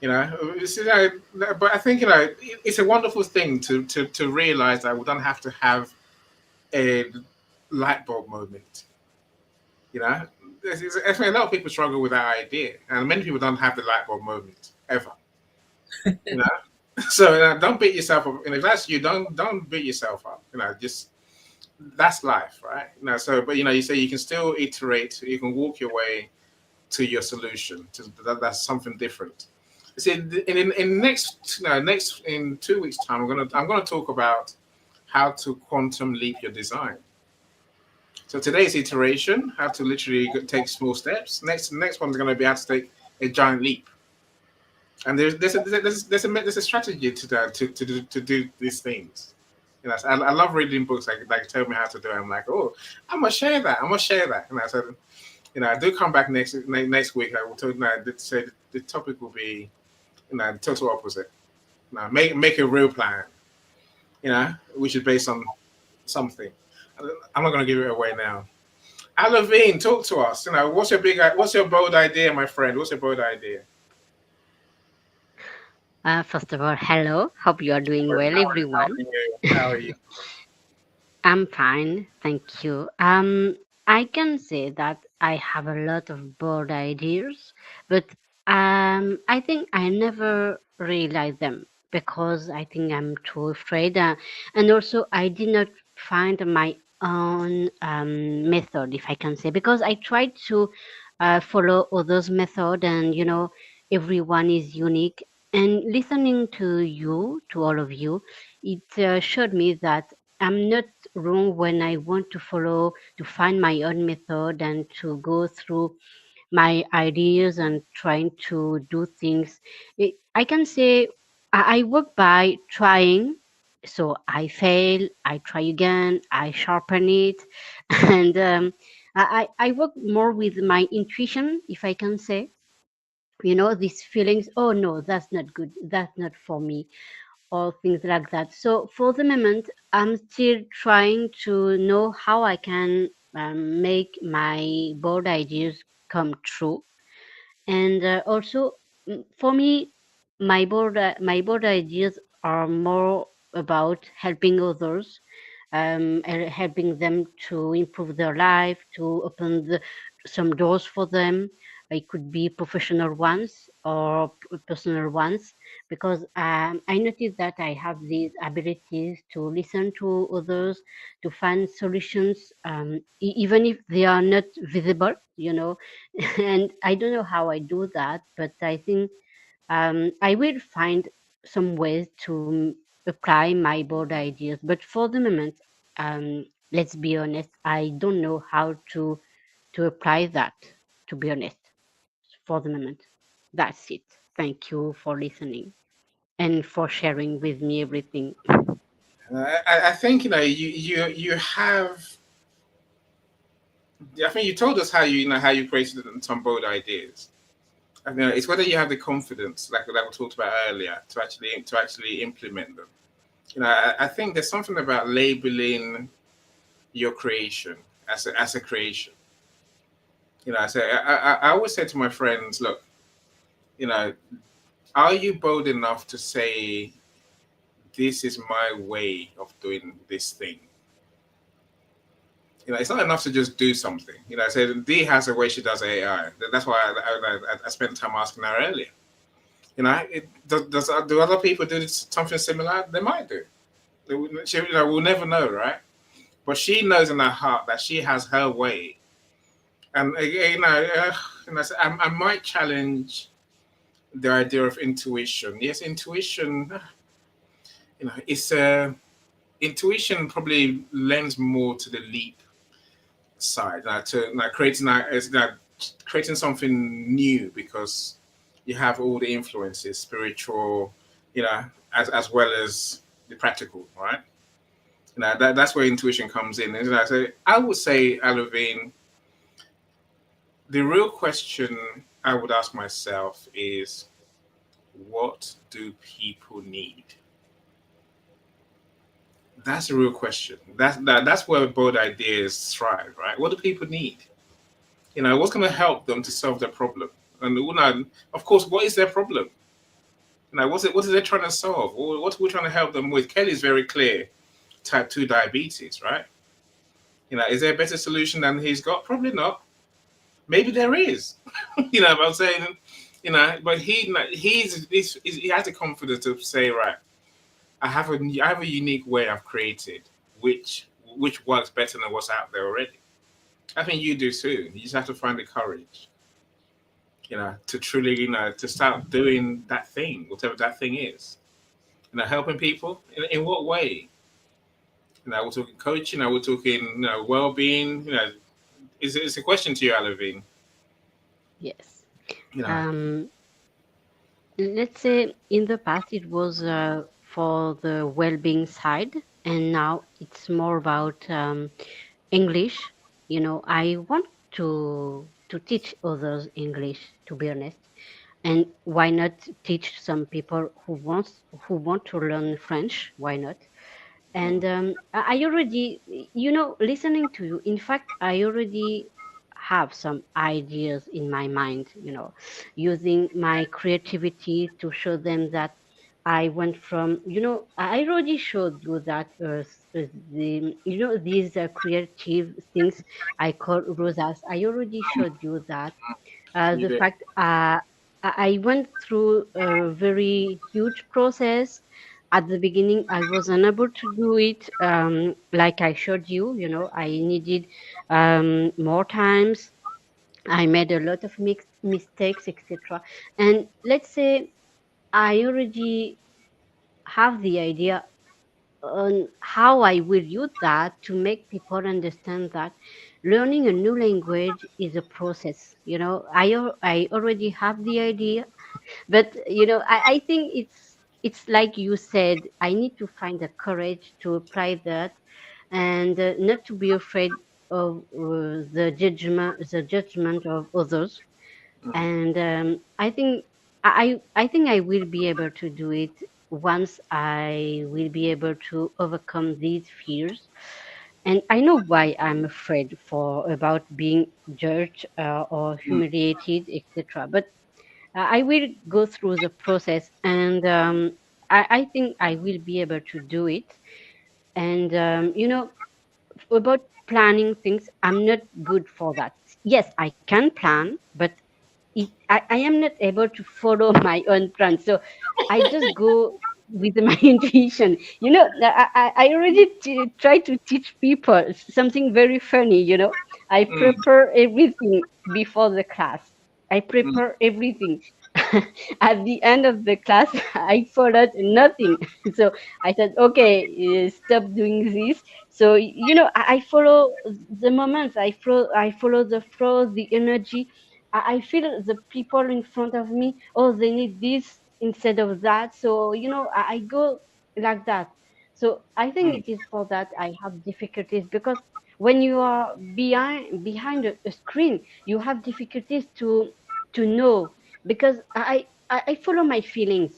But I think it's a wonderful thing to realize that we don't have to have a light bulb moment. You know, I think a lot of people struggle with that idea, and many people don't have the light bulb moment ever. You know, so don't beat yourself up. And if that's you, don't beat yourself up. Just that's life, right? So but you say you can still iterate. You can walk your way to your solution. That's something different. See, in next in 2 weeks' time, I'm gonna talk about how to quantum leap your design. So today's iteration, how to literally take small steps. Next one's going to be how to take a giant leap. And there's a strategy to do these things. I love reading books like tell me how to do it. I'm like, oh, I'm gonna share that. And I said, I do come back next week. I will talk. Say the topic will be, the total opposite. Make a real plan. Which is based on something. I'm not going to give it away now. Alavine, talk to us. What's your bold idea, my friend? What's your bold idea? First of all, hello. Hope you are doing well, How everyone. are you? How are you? I'm fine, thank you. I can say that I have a lot of bold ideas, but I think I never realize them because I think I'm too afraid, and also I did not find my own method, if I can say, because I tried to follow others' method, and everyone is unique. And listening to you, to all of you, it showed me that I'm not wrong when I want to follow, to find my own method and to go through my ideas and trying to do things. I can say I work by trying. So I fail, I try again, I sharpen it, and I work more with my intuition, if I can say. These feelings, oh no, that's not good, that's not for me, or things like that. So for the moment, I'm still trying to know how I can make my bold ideas come true. And also, for me, my board ideas are more about helping others, and helping them to improve their life, to open some doors for them. It could be professional ones or personal ones, because I noticed that I have these abilities to listen to others, to find solutions, even if they are not visible. And I don't know how I do that, but I think I will find some ways to apply my board ideas. But for the moment, let's be honest, I don't know how to apply that. To be honest, for the moment, that's it. Thank you for listening and for sharing with me everything. I think you have. I think you told us how you created some bold ideas. I mean, it's whether you have the confidence, like we talked about earlier, to actually implement them. I think there's something about labeling your creation as a creation. I always say to my friends, look, you know, are you bold enough to say this is my way of doing this thing? It's not enough to just do something. I said Dee has a way she does AI. That's why I spent time asking her earlier. Do other people do something similar? They might do. We'll never know, right? But she knows in her heart that she has her way. And so I might challenge the idea of intuition. Yes, intuition. It's intuition probably lends more to the leap side, to creating something new, because you have all the influences, spiritual, as well as the practical, right? That's where intuition comes in. So I would say, Alavine, the real question I would ask myself is, what do people need? That's the real question. That's where bold ideas thrive, right? What do people need? What's going to help them to solve their problem? And of course, what is their problem? What is they trying to solve? Or what are we trying to help them with? Kelly's very clear: type 2 diabetes, right? Is there a better solution than he's got? Probably not. Maybe there is. But I'm saying, but he has the confidence to say, right, I have a unique way I've created, which works better than what's out there already. I think you do too. You just have to find the courage, to truly, to start doing that thing, whatever that thing is. Helping people in what way? We're talking coaching. We're talking, well-being. It's a question to you, Alavine. Yes. You know, Um, let's say in the past it was for the well-being side, and now it's more about English. I want to teach others English, to be honest. And why not teach some people who want to learn French? Why not? And I already, listening to you, in fact, I already have some ideas in my mind, using my creativity to show them that I went from, I already showed you that these creative things I call rosas. I already showed you that You the did. fact I went through a very huge process. At the beginning, I was unable to do it like I showed you. I needed more times. I made a lot of mistakes, etc. And let's say I already have the idea on how I will use that to make people understand that learning a new language is a process. I already have the idea, but I think it's like you said. I need to find the courage to apply that, and not to be afraid of the judgment of others. And I think I will be able to do it once I will be able to overcome these fears. And I know why I'm afraid for about being judged or humiliated, etc. But I will go through the process, and I think I will be able to do it. And about planning things, I'm not good for that. Yes, I can plan, but I am not able to follow my own plan. So I just go with my intuition. I already try to teach people something very funny. I Mm, prepare everything before the class. I mm, prepare everything. At the end of the class, I followed nothing. So I said, okay, stop doing this. So I follow the moments. I follow the flow, the energy. I feel the people in front of me, oh, they need this instead of that. So, I go like that. So I think mm, it is for that I have difficulties, because when you are behind a screen, you have difficulties to know, because I follow my feelings.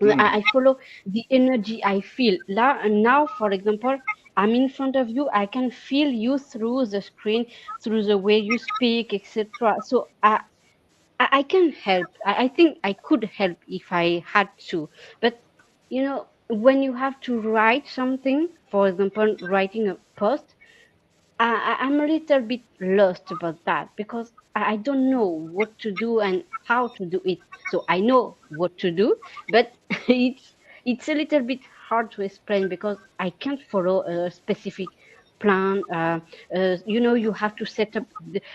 I mm, follow the energy I feel. Now, for example, I'm in front of you. I can feel you through the screen, through the way you speak, etc. So I can help. I think I could help if I had to. But when you have to write something, for example, writing a post, I'm a little bit lost about that, because I don't know what to do and how to do it. So I know what to do, but it's a little bit hard to explain, because I can't follow a specific plan. You have to set up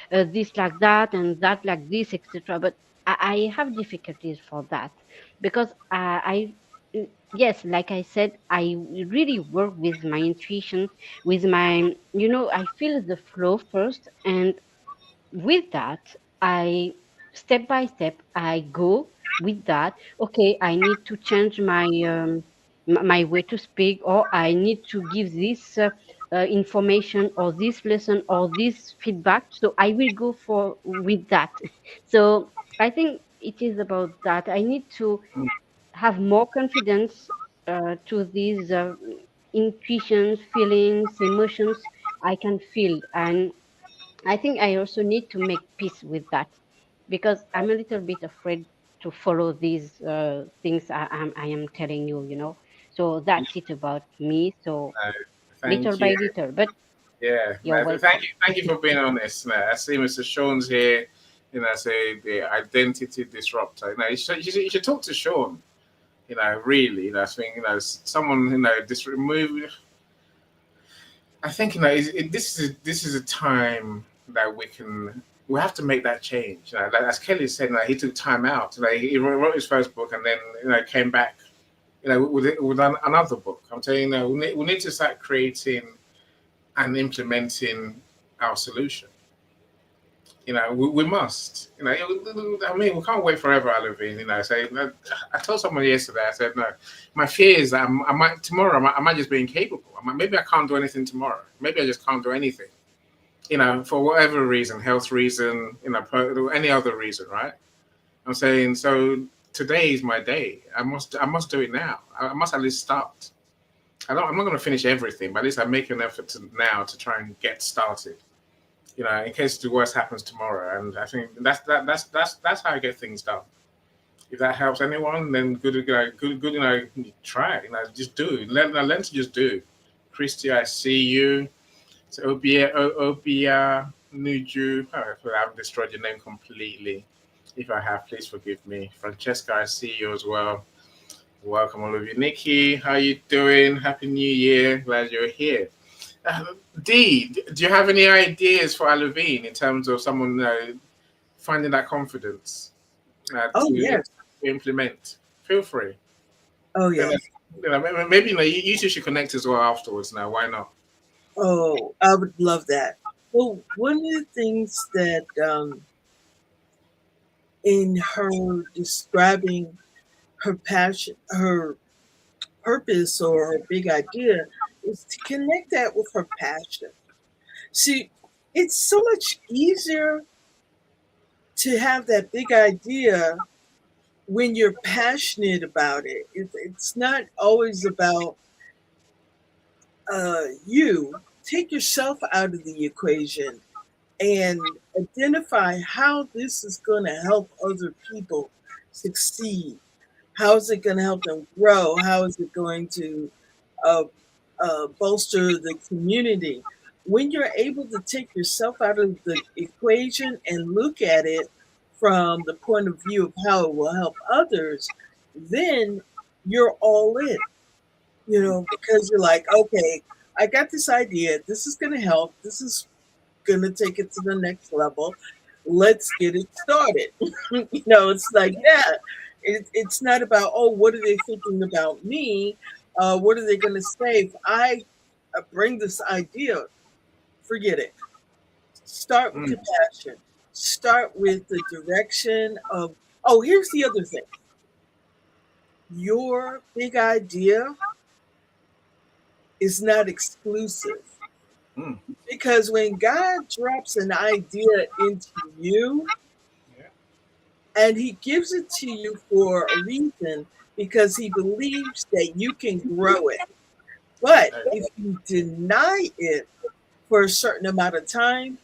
this like that and that like this, etc. But I have difficulties for that, because yes, like I said, I really work with my intuition, with my, I feel the flow first, and with that, I step by step I go with that. Okay, I need to change my way to speak, or I need to give this information, or this lesson, or this feedback. So I will go for with that. So I think it is about that. I need to mm. have more confidence to these intuitions, feelings, emotions I can feel. And I think I also need to make peace with that, because I'm a little bit afraid to follow these things I am telling you, So that's it about me. So No, little thank by you. little, but Yeah, you're thank welcome. you. Thank you for being honest. No, I see Mr. Sean's here. Say the identity disruptor. You should talk to Sean. Really. I think someone. Just remove. I think this is a time that we have to make that change. Like, as Kelly said, he took time out. He wrote his first book, and then came back. With another book. I'm telling you, we need to start creating and implementing our solution. We must. I mean, we can't wait forever, Olivine. I told someone yesterday. I said, no, my fear is that I might tomorrow. I might just be incapable. Maybe I can't do anything tomorrow. Maybe I just can't do anything. For whatever reason, health reason, any other reason, right? I'm saying so. Today is my day. I must do it now. I must at least start. I'm not going to finish everything, but at least I make an effort now to try and get started. In case the worst happens tomorrow. And I think that's how I get things done. If that helps anyone, then good, good, try. Just do. Learn to just do. Christy, I see you. So Obia Nuju. Oh, I've destroyed your name completely. If I have, please forgive me. Francesca, I see you as well. Welcome all of you. Nikki, how you doing? Happy New Year. Glad you're here. Uh, do you have any ideas for Alavine in terms of someone finding that confidence Oh to yes. implement? Feel free. Oh You know, yes. maybe you two should connect as well afterwards. Now, why not? Oh, I would love that. Well, one of the things that in her describing her passion, her purpose, or her big idea is to connect that with her passion. See, it's so much easier to have that big idea when you're passionate about it. It's not always about you. Take yourself out of the equation and identify how this is going to help other people succeed. How is it going to help them grow? How is it going to uh, bolster the community? When you're able to take yourself out of the equation and look at it from the point of view of how it will help others, then you're all in, because you're like, okay, I got this idea. This is going to help. This is going to take it to the next level. Let's get it started. It's like, yeah, it's not about, oh, what are they thinking about me? What are they going to say if I bring this idea? Forget it. Start with Mm, your passion. Start with the direction of, oh, here's the other thing. Your big idea is not exclusive. mm, Because when God drops an idea into you, yeah. and he gives it to you for a reason, because he believes that you can grow it. But if you deny it for a certain amount of time,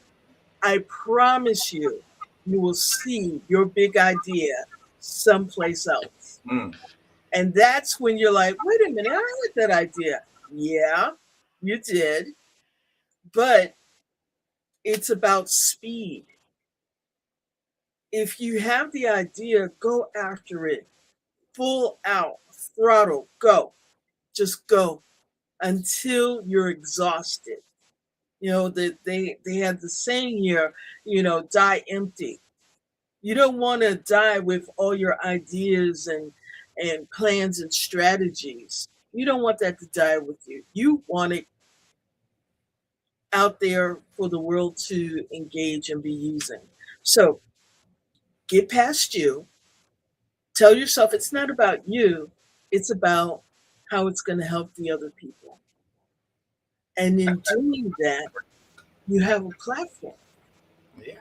I promise you, you will see your big idea someplace else. Mm, And that's when you're like, wait a minute, I had that idea. Yeah, you did. But it's about speed. If you have the idea, go after it. Full out, throttle, go. Just go until you're exhausted. They had the saying here, die empty. You don't want to die with all your ideas and plans and strategies. You don't want that to die with you. You want it out there for the world to engage and be using. So get past you. Tell yourself it's not about you, it's about how it's going to help the other people. And in doing that, you have a platform. yeah.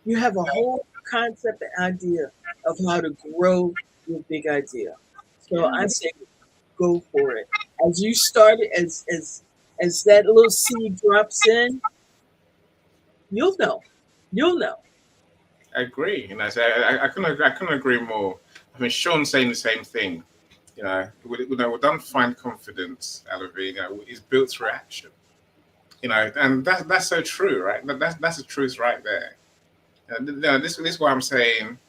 You have a whole concept and idea of how to grow your big idea. So Yeah. I say go for it. As you start it, as that little seed drops in, you'll know. You'll know. I agree. I couldn't agree more. I mean, Sean's saying the same thing. We don't find confidence, Alavine. It's built through action. And that's so true, right? That's the truth right there. This is why I'm saying,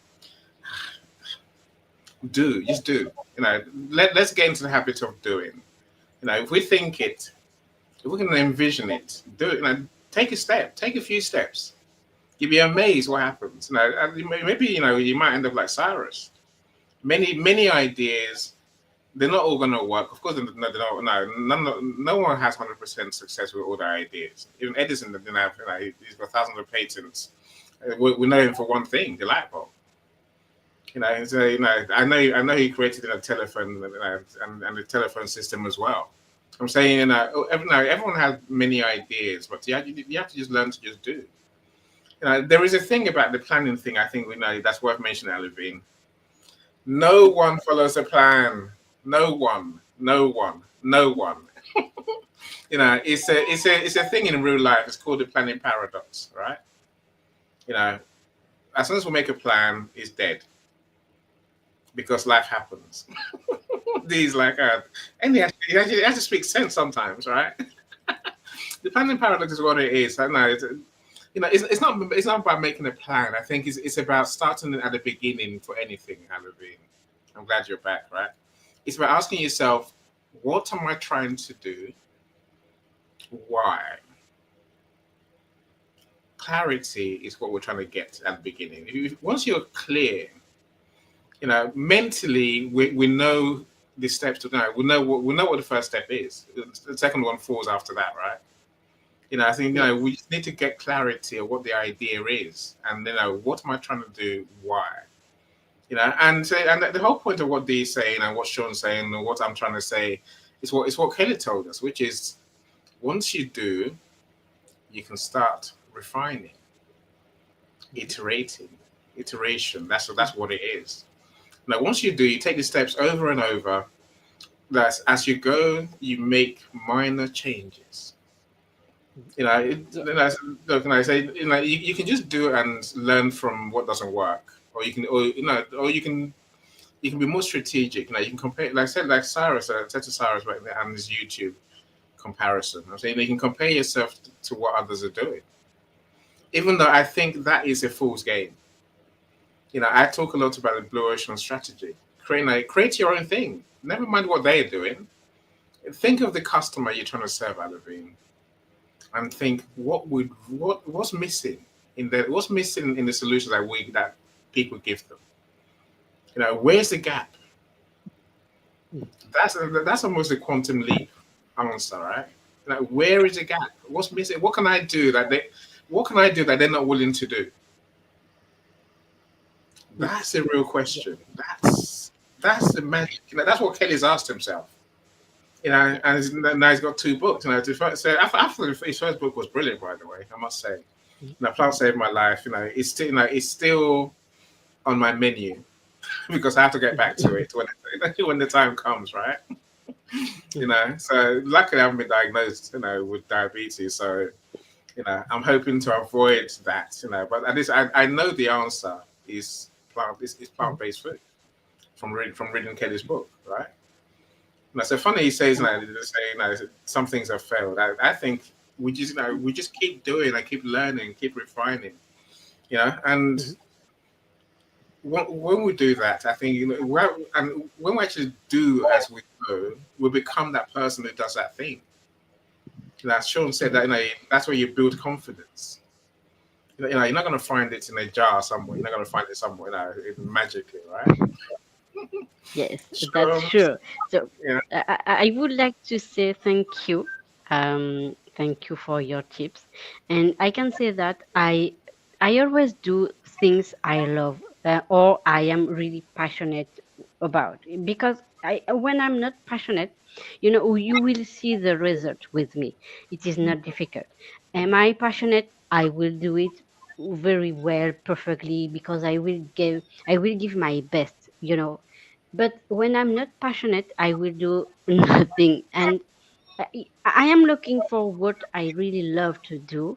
just do. Let's get into the habit of doing. If we think it, if we can envision it, do it. Take a step, take a few steps. You'll be amazed what happens. And maybe you might end up like Cyrus. Many ideas, they're not all going to work. Of course, they're not. No one has 100% success with all their ideas. Even Edison didn't have. He's got thousands of patents. We know him for one thing: the light bulb. So I know he created a telephone and the telephone system as well. I'm saying, everyone has many ideas, but you have to just learn to just do. There is a thing about the planning thing. I think we know that's worth mentioning, Levine. No one follows a plan. No one. No one. No one. It's a thing in real life. It's called the planning paradox, right? As soon as we make a plan, it's dead because life happens. These like and he has to speak sense sometimes, right? The planning paradox is what it is. I know it's not about making a plan. I think it's about starting at the beginning for anything, Halloween. I'm glad you're back, right? It's about asking yourself, what am I trying to do? Why? Clarity is what we're trying to get at the beginning. Once you're clear, mentally we know the steps to know. We know what the first step is. The second one falls after that, right? I think Yes. we just need to get clarity of what the idea is, and what am I trying to do? Why? And the whole point of what Dee's saying and what Sean's saying and what I'm trying to say is what Kelly told us, which is once you do, you can start refining, iterating, iteration. That's what it is. Now, once you do, you take the steps over and over. That as you go, you make minor changes. So, Look, can I say, you can just do it and learn from what doesn't work, or you can be more strategic. You can compare, like I said, like Cyrus, said to Cyrus right there, and his YouTube comparison. I'm saying you can compare yourself to what others are doing, even though I think that is a fool's game. I talk a lot about the blue ocean strategy. Create your own thing. Never mind what they're doing. Think of the customer you're trying to serve, Alavine, and think what's missing in the solutions that people give them. Where's the gap? That's almost a quantum leap answer, right? Where is the gap? What's missing? What can I do that they're not willing to do? That's a real yeah. question. That's the magic. That's what Kelly's asked himself. Now he's got two books. So after his first book was brilliant, by the way, I must say. Plant Saved My Life. It's still on my menu because I have to get back to it when the time comes, right? So luckily I haven't been diagnosed, with diabetes. So I'm hoping to avoid that, But at least I know the answer is plant-based food from reading Kelly's book, right? So funny he says, some things have failed. I think we just keep doing and keep learning, keep refining, and when we do that, I think and when we actually do as we go, we become that person who does that thing. As Sean said, that that's where you build confidence. You're not going to find it in a jar somewhere. You're not going to find it somewhere, magically, right? Yes, that's So true. So yeah, I would like to say thank you. Thank you for your tips. And I can say that I always do things I love, or I am really passionate about. Because when I'm not passionate, you will see the result with me. It is not difficult. Am I passionate? I will do it very well, perfectly, because I will give my best. But when I'm not passionate, I will do nothing. And I am looking for what I really love to do.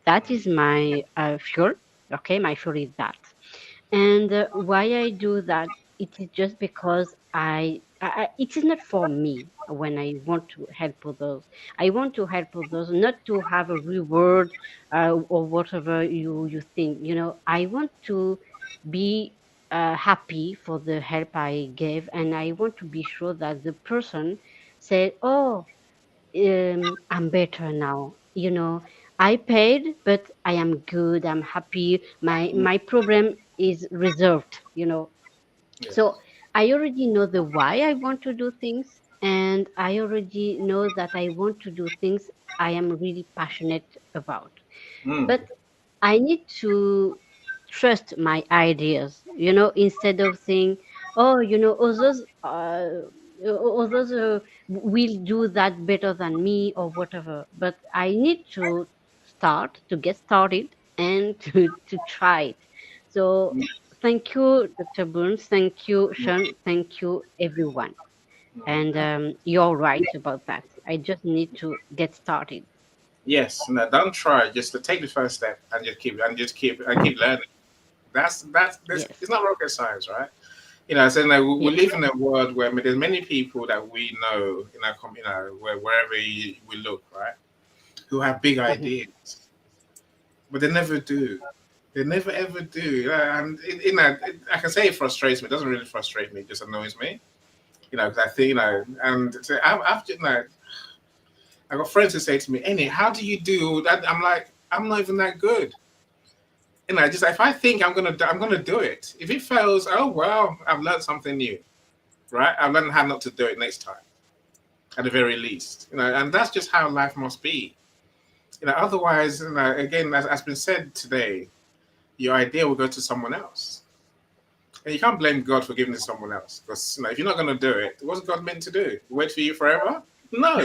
That is my fuel. Okay, my fuel is that. And why I do that, it is just because it is not for me when I want to help others. I want to help others, not to have a reward, or whatever you think. I want to be happy for the help I gave, and I want to be sure that the person said, "Oh, I'm better now. I paid, but I am good. I'm happy. My problem is resolved. So yes. I already know the why I want to do things, and I already know that I want to do things I am really passionate about. Mm, But I need to trust my ideas, instead of saying, "Oh, others will do that better than me," or whatever. But I need to get started, and to try it. So thank you, Dr. Burns. Thank you, Sean. Thank you, everyone. And you're right about that. I just need to get started. yes. No, don't try. Just to take the first step and just keep learning. That's this. Yes. It's not rocket science, right? So like, we Yeah. live in a world where there's many people that we know in our wherever we look, right, who have big Mhm. ideas, but they never do. They never ever do. And I can say it frustrates me. It doesn't really frustrate me; it just annoys me. Because I think and so I've just I got friends who say to me, "Annie, how do you do that?" I'm like, I'm not even that good. Just if I think I'm gonna do it. If it fails, oh well, I've learned something new, right? I've learned how not to do it next time, at the very least. And that's just how life must be. Otherwise, again, as has been said today, your idea will go to someone else, and you can't blame God for giving it to someone else because if you're not gonna do it, what's God meant to do? Wait for you forever? No.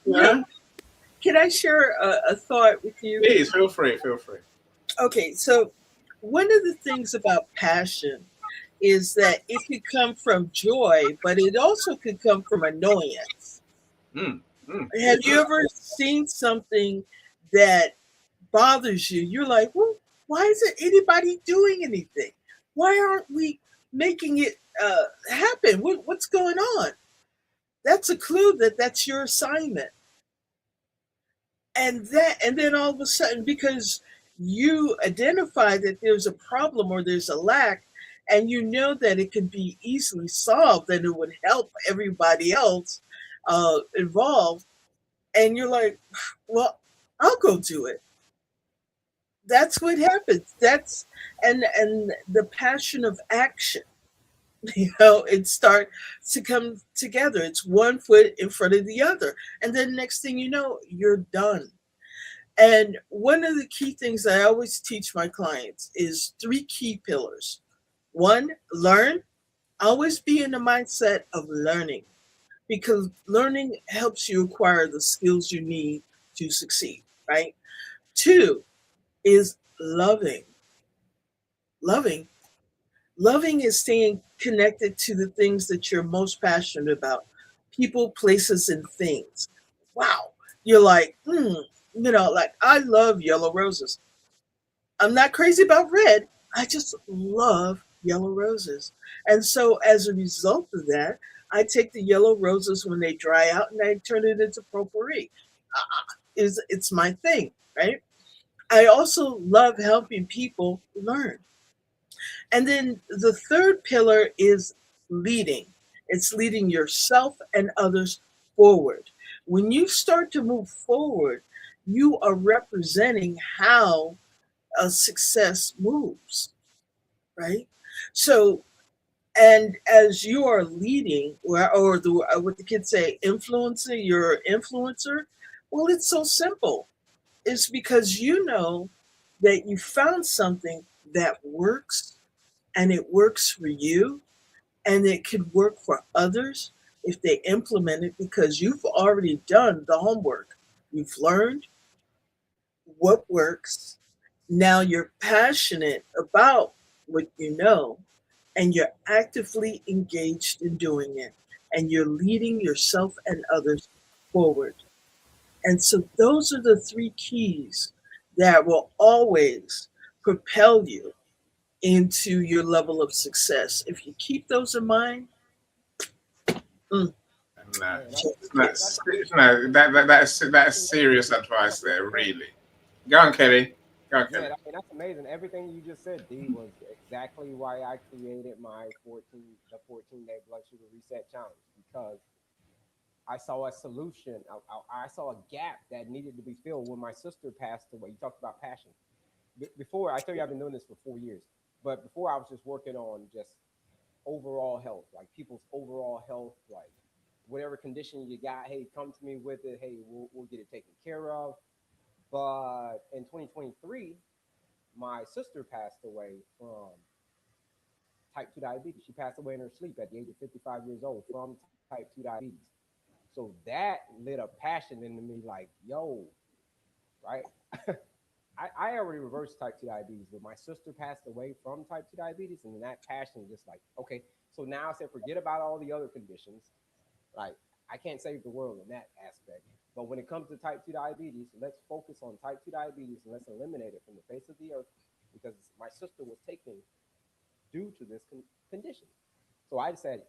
You know, Yeah. can I share a thought with you? Please feel free. Feel free. Okay, so one of the things about passion is that it could come from joy, but it also could come from annoyance. Mm, mm, Have you mm. ever seen something that bothers you? You're like, well, why isn't anybody doing anything? Why aren't we making it happen? What's going on? That's a clue that that's your assignment. And then all of a sudden, because you identify that there's a problem or there's a lack, and you know that it can be easily solved and it would help everybody else involved, and you're like, well, I'll go do it. That's what happens. That's and the passion of action. It starts to come together. It's one foot in front of the other, and then next thing you know, you're done. And one of the key things that I always teach my clients is three key pillars. One, learn. Always be in the mindset of learning because learning helps you acquire the skills you need to succeed, right? Two is loving. Loving. Loving is staying connected to the things that you're most passionate about people, places, and things. Wow. You're like, like I love yellow roses. I'm not crazy about red. I just love yellow roses. And so as a result of that, I take the yellow roses when they dry out and I turn it into potpourri. It's my thing, right? I also love helping people learn. And then the third pillar is leading. It's leading yourself and others forward. When you start to move forward, you are representing how a success moves, right? So, and as you are leading, or what the kids say, influencing, you're an influencer. Well, it's so simple. It's because you know that you found something that works and it works for you and it could work for others if they implement it because you've already done the homework. You've learned what works. Now you're passionate about what you know and you're actively engaged in doing it and you're leading yourself and others forward. And so those are the three keys that will always propel you into your level of success. If you keep those in mind, mm, No, Man, it's not. that's No, that's serious advice there. Really. Go on, Kelly. Go on, Kelly. man, I mean, that's amazing. Everything you just said, D, was exactly why I created my 14-day blood sugar reset challenge because I saw a solution. I saw a gap that needed to be filled when my sister passed away. You talked about passion. Before, I tell you, I've been doing this for 4 years, but before I was just working on just overall health, like people's overall health, like whatever condition you got, hey, come to me with it. Hey, we'll get it taken care of. But in 2023, my sister passed away from type 2 diabetes. She passed away in her sleep at the age of 55 years old from type 2 diabetes. So that lit a passion into me like, yo, right? I already reversed type 2 diabetes, but my sister passed away from type 2 diabetes. And then that passion just like, okay, so now I said, forget about all the other conditions. Like, I can't save the world in that aspect. But when it comes to type 2 diabetes, let's focus on type 2 diabetes and let's eliminate it from the face of the earth because my sister was taking due to this condition. So I said,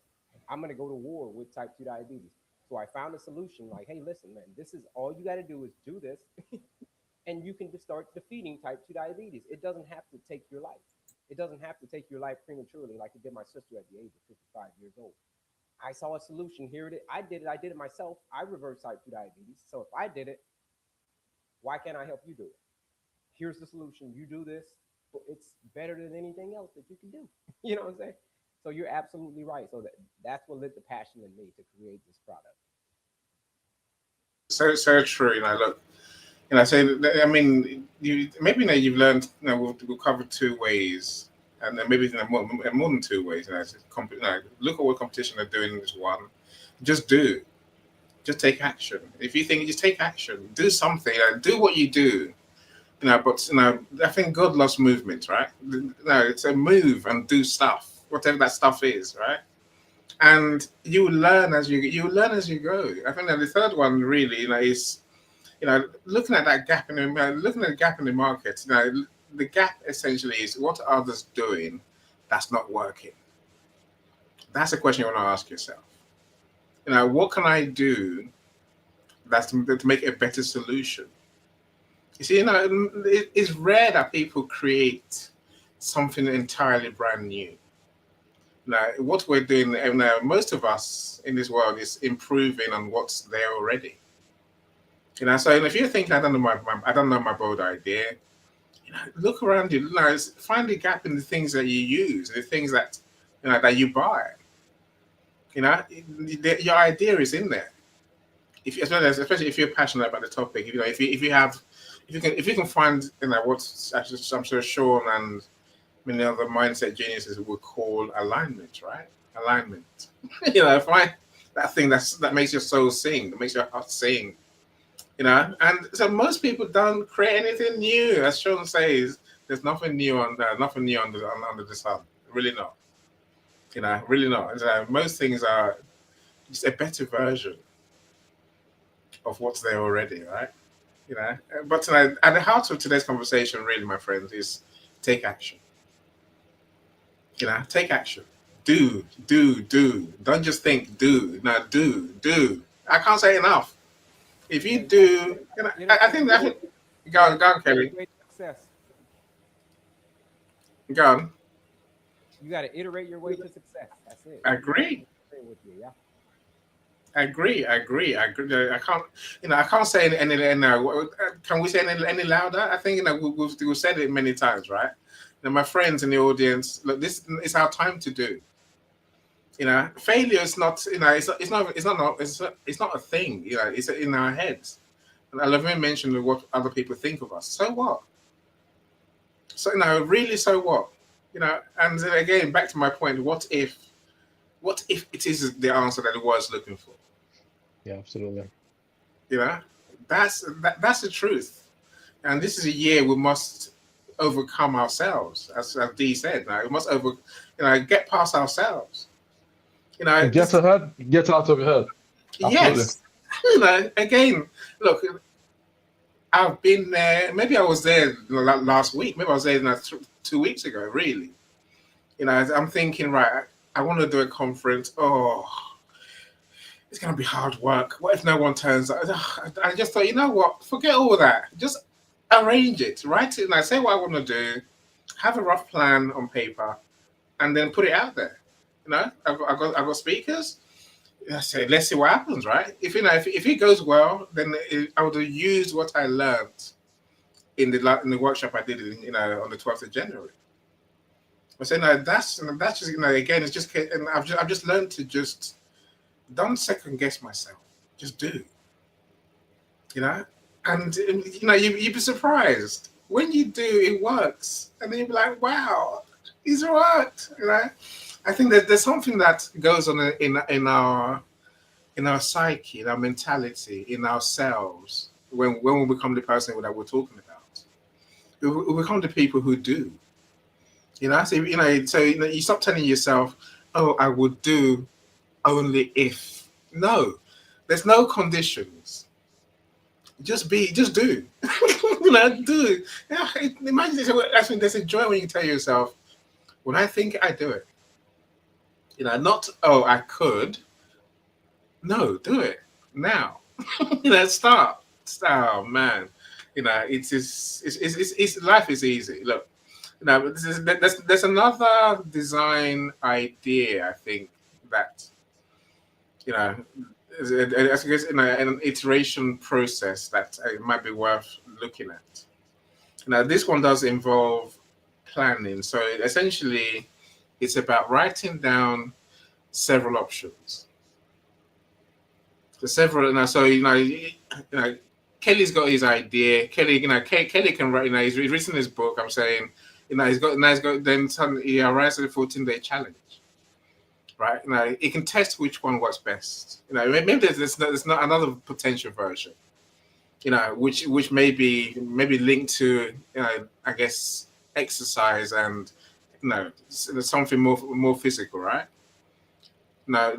I'm going to go to war with type 2 diabetes. So I found a solution like, hey, listen, man, this is all you got to do is do this, and you can just start defeating type 2 diabetes. It doesn't have to take your life. It doesn't have to take your life prematurely like it did my sister at the age of 55 years old. I saw a solution. Here it is. I did it. I did it myself. I reversed type 2 diabetes. So if I did it, why can't I help you do it? Here's the solution. You do this. It's better than anything else that you can do. You know what I'm saying? So you're absolutely right. So that's what lit the passion in me to create this product. So true. Look, so I mean, you maybe you've learned. We'll cover two ways, and then maybe more than two ways. Look at what competition are doing. This one, just do, just take action. If you think, just take action, do something. Do what you do. But I think God loves movement, right? It's a move and do stuff, whatever that stuff is, right? And you learn as you go. I think that the third one really, is looking at that gap looking at the gap in the market. The gap essentially is what are others doing that's not working. That's a question you want to ask yourself. What can I do that's to make a better solution? You see, it's rare that people create something entirely brand new. Now, what we're doing now, most of us in this world is improving on what's there already. So if you think I don't know my bold idea, look around you. Find the gap in the things that you use, the things that that you buy. Your idea is in there. Especially if you're passionate about the topic, if you can find what I'm sure Sean and many other mindset geniuses would call alignment, right? Alignment. Find that thing that makes your soul sing, that makes your heart sing. And so most people don't create anything new. As Sean says, there's nothing new under the sun. Really not. Really not. So most things are just a better version of what's there already, right? But at the heart of today's conversation, really, my friends, is take action. Take action. Do. Don't just think. Do. Now, do. I can't say enough. If you do, I think that. Go on, Kelly. Success. Go on. You got to iterate your way to success. That's it. I agree. With you, yeah. I agree. I can't. I can't say any. Can we say any louder? I think we've said it many times, right? My friends in the audience, look, this is our time to do. Failure is not. It's not a thing. It's in our heads. And I love you mentioned what other people think of us. So what? So really, so what? And then again, back to my point. What if it is the answer that the world's looking for? Yeah, absolutely. That's the truth. And this is a year we must overcome ourselves, as Dee said. We must get past ourselves. Get ahead, get out of your head. Absolutely. Yes. Again, look, I've been there. Maybe I was there last week. Maybe I was there 2 weeks ago. Really, I'm thinking, right? I want to do a conference. Oh, it's going to be hard work. What if no one turns up? I just thought, you know what? Forget all that. Just arrange it, write it, and I say what I want to do, have a rough plan on paper, and then put it out there. I've got speakers. I say, let's see what happens, right? If it goes well, then I would use what I learned in the workshop I did, on the 12th of January. I say, no, that's just again, it's just, and I've just learned to just don't second guess myself, just do, and you'd be surprised when you do, it works, and then you'll be like, wow, it's worked, I think that there's something that goes on in our psyche, in our mentality, in ourselves when we become the person that we're talking about. We become the people who do. So you stop telling yourself, "Oh, I would do only if." No, there's no conditions. Just do. Do. Imagine this. I think there's a joy when you tell yourself, When I think I do it, not oh I could. No, do it now. Start. Start, oh, man. It's life is easy. Look, there's another design idea I think that you know I guess in an iteration process that it might be worth looking at. Now, this one does involve planning. So essentially, it's about writing down several options. So several now. So Kelly's got his idea. Kelly can write. He's written his book. I'm saying, he's got. Then suddenly he arrives at a 14-day challenge. Right now, he can test which one works best. Maybe there's not another potential version. Which maybe linked to I guess exercise and something more physical, right? No,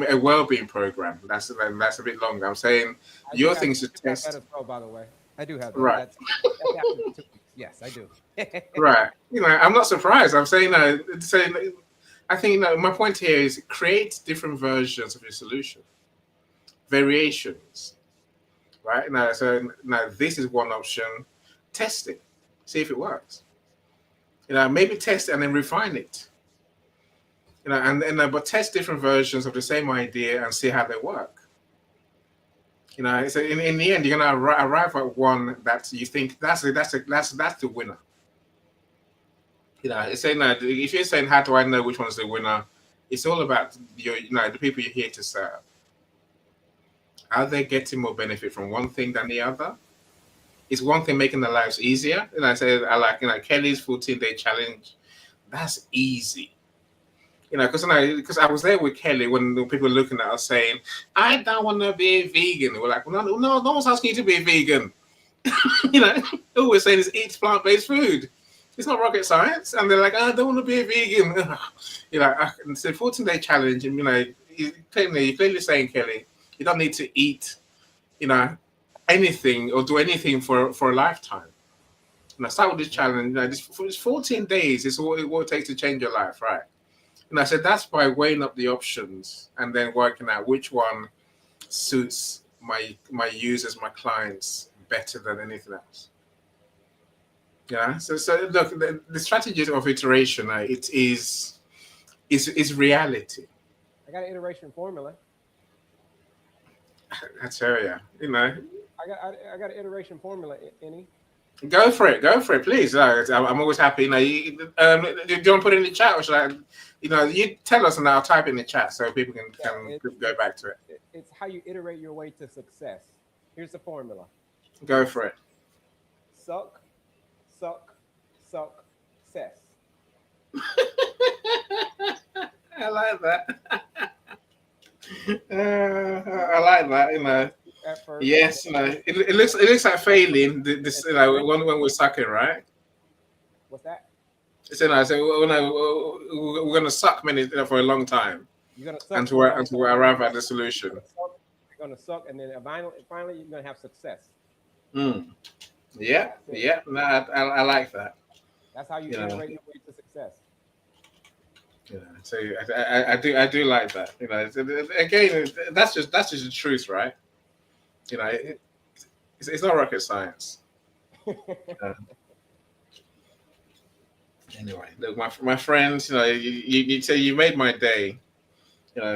a well-being program. That's a bit longer. I'm saying your things to have that test, as well, by the way. I do have that. right? That's after the 2 weeks. Yes, I do. Right. I'm not surprised. I'm saying I think my point here is create different versions of your solution, variations. Right now, so now this is one option. Test it, see if it works. Maybe test it and then refine it. But test different versions of the same idea and see how they work. So in the end, you're gonna arrive at one that you think that's the winner. It's saying that if you're saying how do I know which one's the winner, it's all about the people you're here to serve. Are they getting more benefit from one thing than the other? Is one thing making their lives easier? I say I like Kelly's 14-day challenge. That's easy. Because I was there with Kelly when the people were looking at us saying, I don't want to be a vegan. We're like, well, no one's asking you to be a vegan. All we're saying is eat plant-based food. It's not rocket science. And they're like, I don't want to be a vegan. It's a 14-day challenge. And, you're clearly saying, Kelly, you don't need to eat, anything or do anything for a lifetime. Start with this challenge. This 14 days is all it takes to change your life, right? And I said that's by weighing up the options and then working out which one suits my users, my clients better than anything else. Yeah. So look, the strategy of iteration, it is reality. I got an iteration formula. That's area. I got an iteration formula, any. Go for it, please. I'm always happy. Do you want to put it in the chat, or should I? You tell us, and I'll type it in the chat so people can go back to it. It's how you iterate your way to success. Here's the formula. Go for it. Suck, cess. I like that. I like that. At first, Yes, it looks like failing. This when we're sucking, right? What's that? So we're gonna suck many for a long time. You're gonna suck until we arrive at the solution. You're gonna suck, and then finally you're gonna have success. Yeah. No, I like that. That's how you iterate your way to success. So I do like that. Again, that's just the truth, right? It's not rocket science. Anyway, look, my friends, you say you made my day.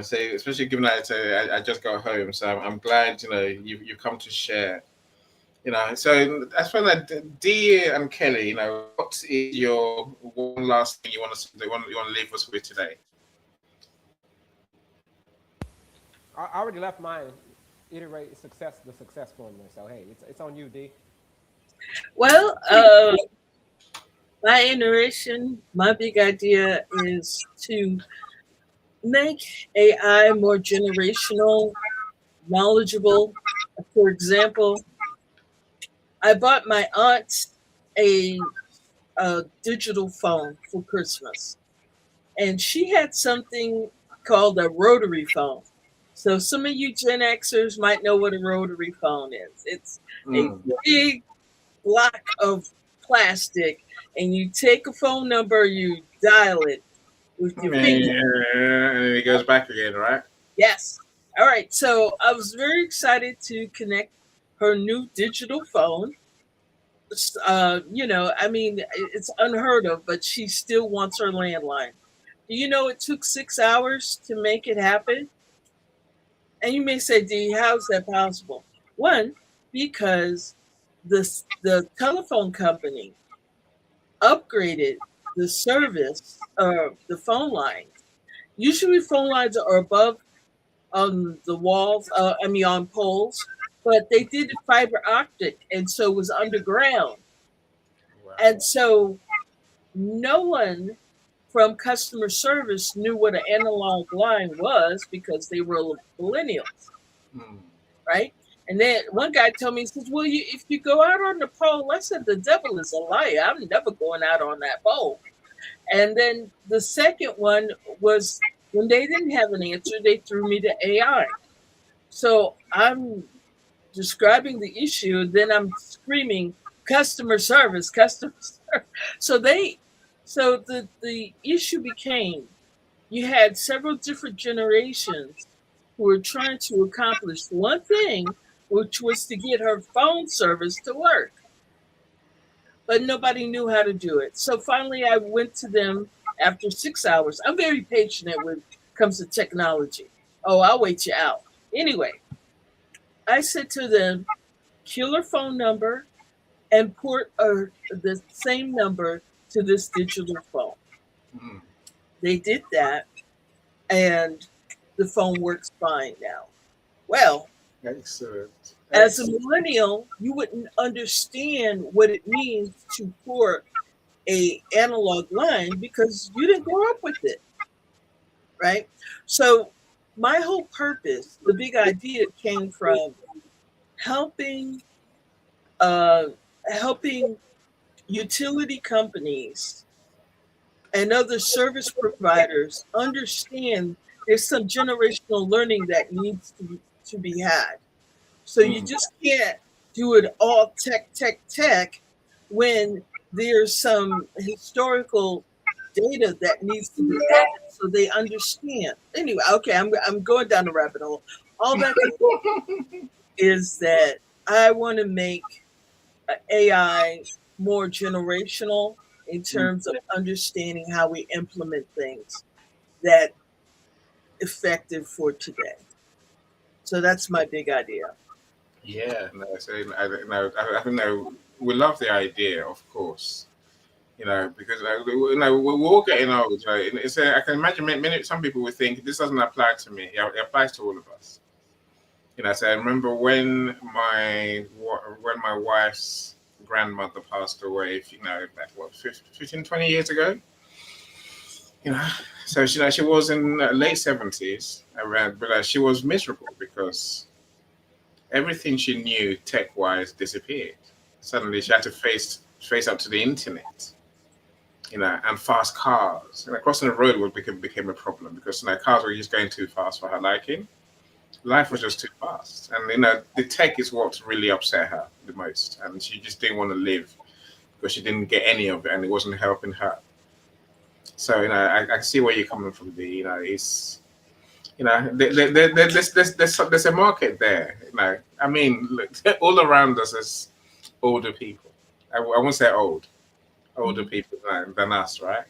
Say especially given that I just got home, so I'm glad you've come to share. So as for that, Dee and Kelly, what is your one last thing you want to leave us with today? I already left mine. Iterate the success formula. So hey, it's on you, D. Well, my iteration, my big idea is to make AI more generational, knowledgeable. For example, I bought my aunt a digital phone for Christmas, and she had something called a rotary phone. So some of you Gen Xers might know what a rotary phone is. It's a big block of plastic, and you take a phone number, you dial it with your finger. And then it goes back again, right? Yes. All right. So I was very excited to connect her new digital phone. I mean, it's unheard of, but she still wants her landline. Do you know it took 6 hours to make it happen? And you may say, Dee, how is that possible? One, because the telephone company upgraded the service of the phone lines. Usually, phone lines are above on the walls, on poles, but they did it fiber optic, and so it was underground. Wow. And so no one from customer service knew what an analog line was because they were millennials, Hmm. right? And then one guy told me, he says, well, if you go out on the pole, I said, the devil is a liar. I'm never going out on that pole. And then the second one was when they didn't have an answer, they threw me to AI. So I'm describing the issue, then I'm screaming customer service, customer service. So the issue became you had several different generations who were trying to accomplish one thing, which was to get her phone service to work, but nobody knew how to do it. So finally, I went to them after 6 hours. I'm very patient when it comes to technology. Oh, I'll wait you out. Anyway, I said to them, killer phone number and port the same number to this digital phone. Hmm. They did that, and the phone works fine now. Well, Excellent. as a Excellent. millennial, you wouldn't understand what it means to port a analog line because you didn't grow up with it, right? So my whole purpose, the big idea came from helping uh, helping utility companies and other service providers understand there's some generational learning that needs to be had. So you Hmm. just can't do it all tech, tech, tech when there's some historical data that needs to be added so they understand. Anyway, okay, I'm going down the rabbit hole. All that to say is that I want to make AI more generational in Hmm. terms of understanding how we implement things that effective for today. So that's my big idea. Yeah, no, so, no, I think no, we love the idea, of course. Because we're all getting old. Right? I can imagine many some people would think this doesn't apply to me. Yeah, it applies to all of us. So I remember when my wife's grandmother passed away. Like what 15, 20 years ago. You know, so she was in late 70s around, but she was miserable because everything she knew tech wise disappeared. Suddenly she had to face up to the internet, and fast cars. Crossing the road became a problem because cars were just going too fast for her liking. Life was just too fast, and the tech is what really upset her the most, and she just didn't want to live because she didn't get any of it, and it wasn't helping her. So I see where you're coming from. It's there's a market there. I mean, look, all around us is older people. I won't say older Mhm. people than us, right?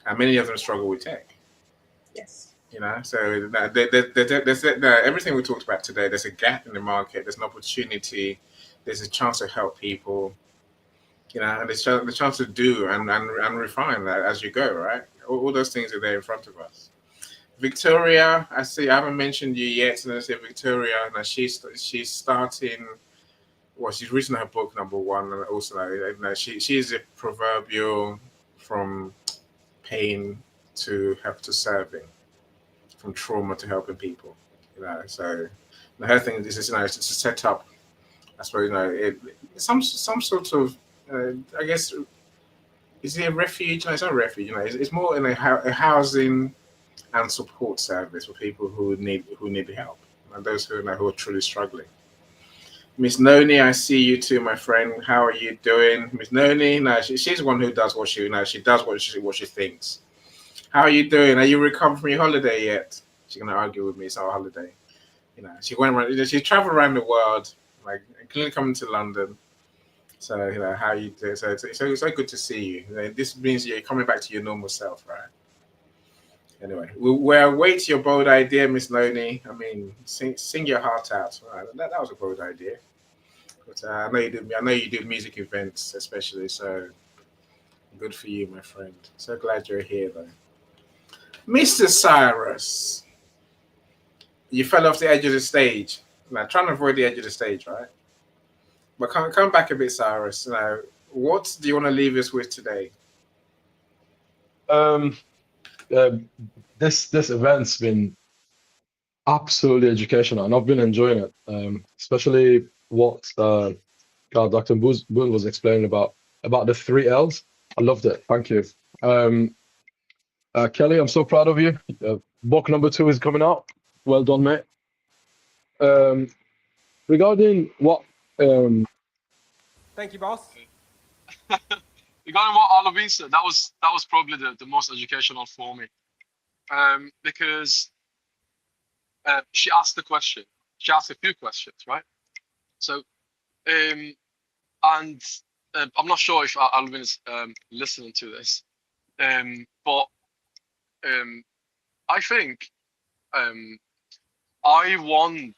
And many of them struggle with tech. Yes. So everything we talked about today. There's a gap in the market. There's an opportunity. There's a chance to help people. And the chance to do and refine that as you go, right? All those things are there in front of us. Victoria, I see. I haven't mentioned you yet. And I say Victoria. Now she's starting. Well, she's written her book number one, and also she's a proverbial from pain to help to serving, from trauma to helping people. So her thing is it's to set up. I suppose some sort of I guess is it a refuge? No, it's not a refuge. It's more in a housing and support service for people who need the help and those who are truly struggling. Miss Noni, I see you too, my friend. How are you doing, Miss Noni? No, she's the one who does what she she does what she thinks. How are you doing? Are you recovered from your holiday yet? She's gonna argue with me. It's our holiday. She went around. She traveled around the world, like including coming to London. So how you do? So it's so good to see you. This means you're coming back to your normal self, right? Anyway, we await your bold idea, Miss Loney. I mean, sing your heart out. Right, that was a bold idea. But I know you do. I know you do music events, especially. So good for you, my friend. So glad you're here, though, Mr. Cyrus. You fell off the edge of the stage. Now, trying to avoid the edge of the stage, right? But come back a bit, Cyrus. Now, what do you want to leave us with today? Um, uh, this event's been absolutely educational, and I've been enjoying it. Especially what Dr. Boone was explaining about the three L's. I loved it. Thank you. Kelly, I'm so proud of you. Book number 2 is coming out. Well done, mate. Um, regarding what Thank you, boss. regarding what Alavin said, that was probably the most educational for me. Because she asked the question. She asked a few questions, right? So, and I'm not sure if Alvin is listening to this, but I think I want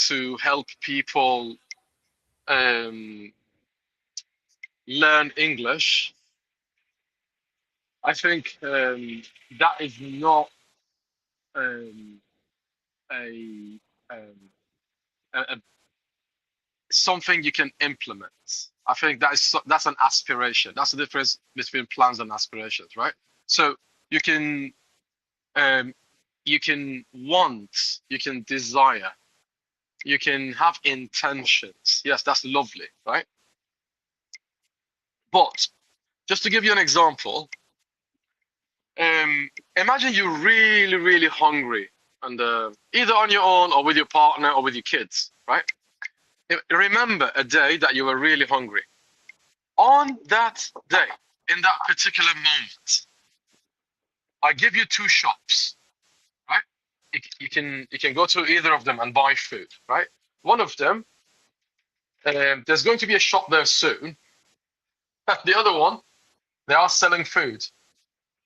to help people learn English. I think that is not um, a, um, a something you can implement. I think that's an aspiration. That's the difference between plans and aspirations, right? So you can um, you can want, you can desire, you can have intentions. Yes, that's lovely, right? But just to give you an example, imagine you're really, really hungry, and either on your own or with your partner or with your kids, right? Remember a day that you were really hungry. On that day, in that particular moment, I give you 2 shops, right? You can go to either of them and buy food, right? One of them, there's going to be a shop there soon. The other one, they are selling food,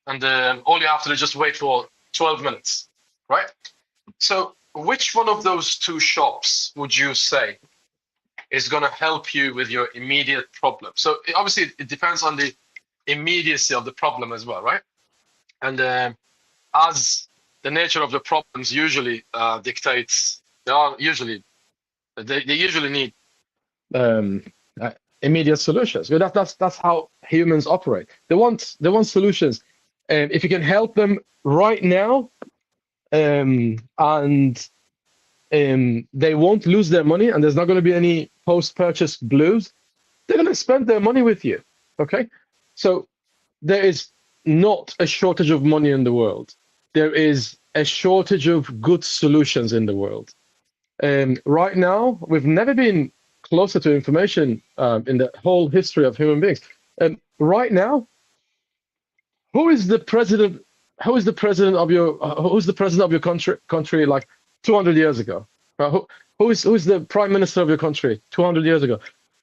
and all you have to do is just wait for 12 minutes, right? So which one of those 2 shops would you say is going to help you with your immediate problem? So obviously it depends on the immediacy of the problem as well, right? And as the nature of the problems usually dictates, they usually need um, uh, immediate solutions. That's how humans operate. They want solutions. If you can help them right now, and they won't lose their money, and there's not going to be any post-purchase blues, they're going to spend their money with you. Okay, so there is not a shortage of money in the world. There is a shortage of good solutions in the world. Right now, we've never been closer to information in the whole history of human beings. Right now, who is the president? Who's the president of your country like 200 years ago? Who's the prime minister of your country 200 years ago?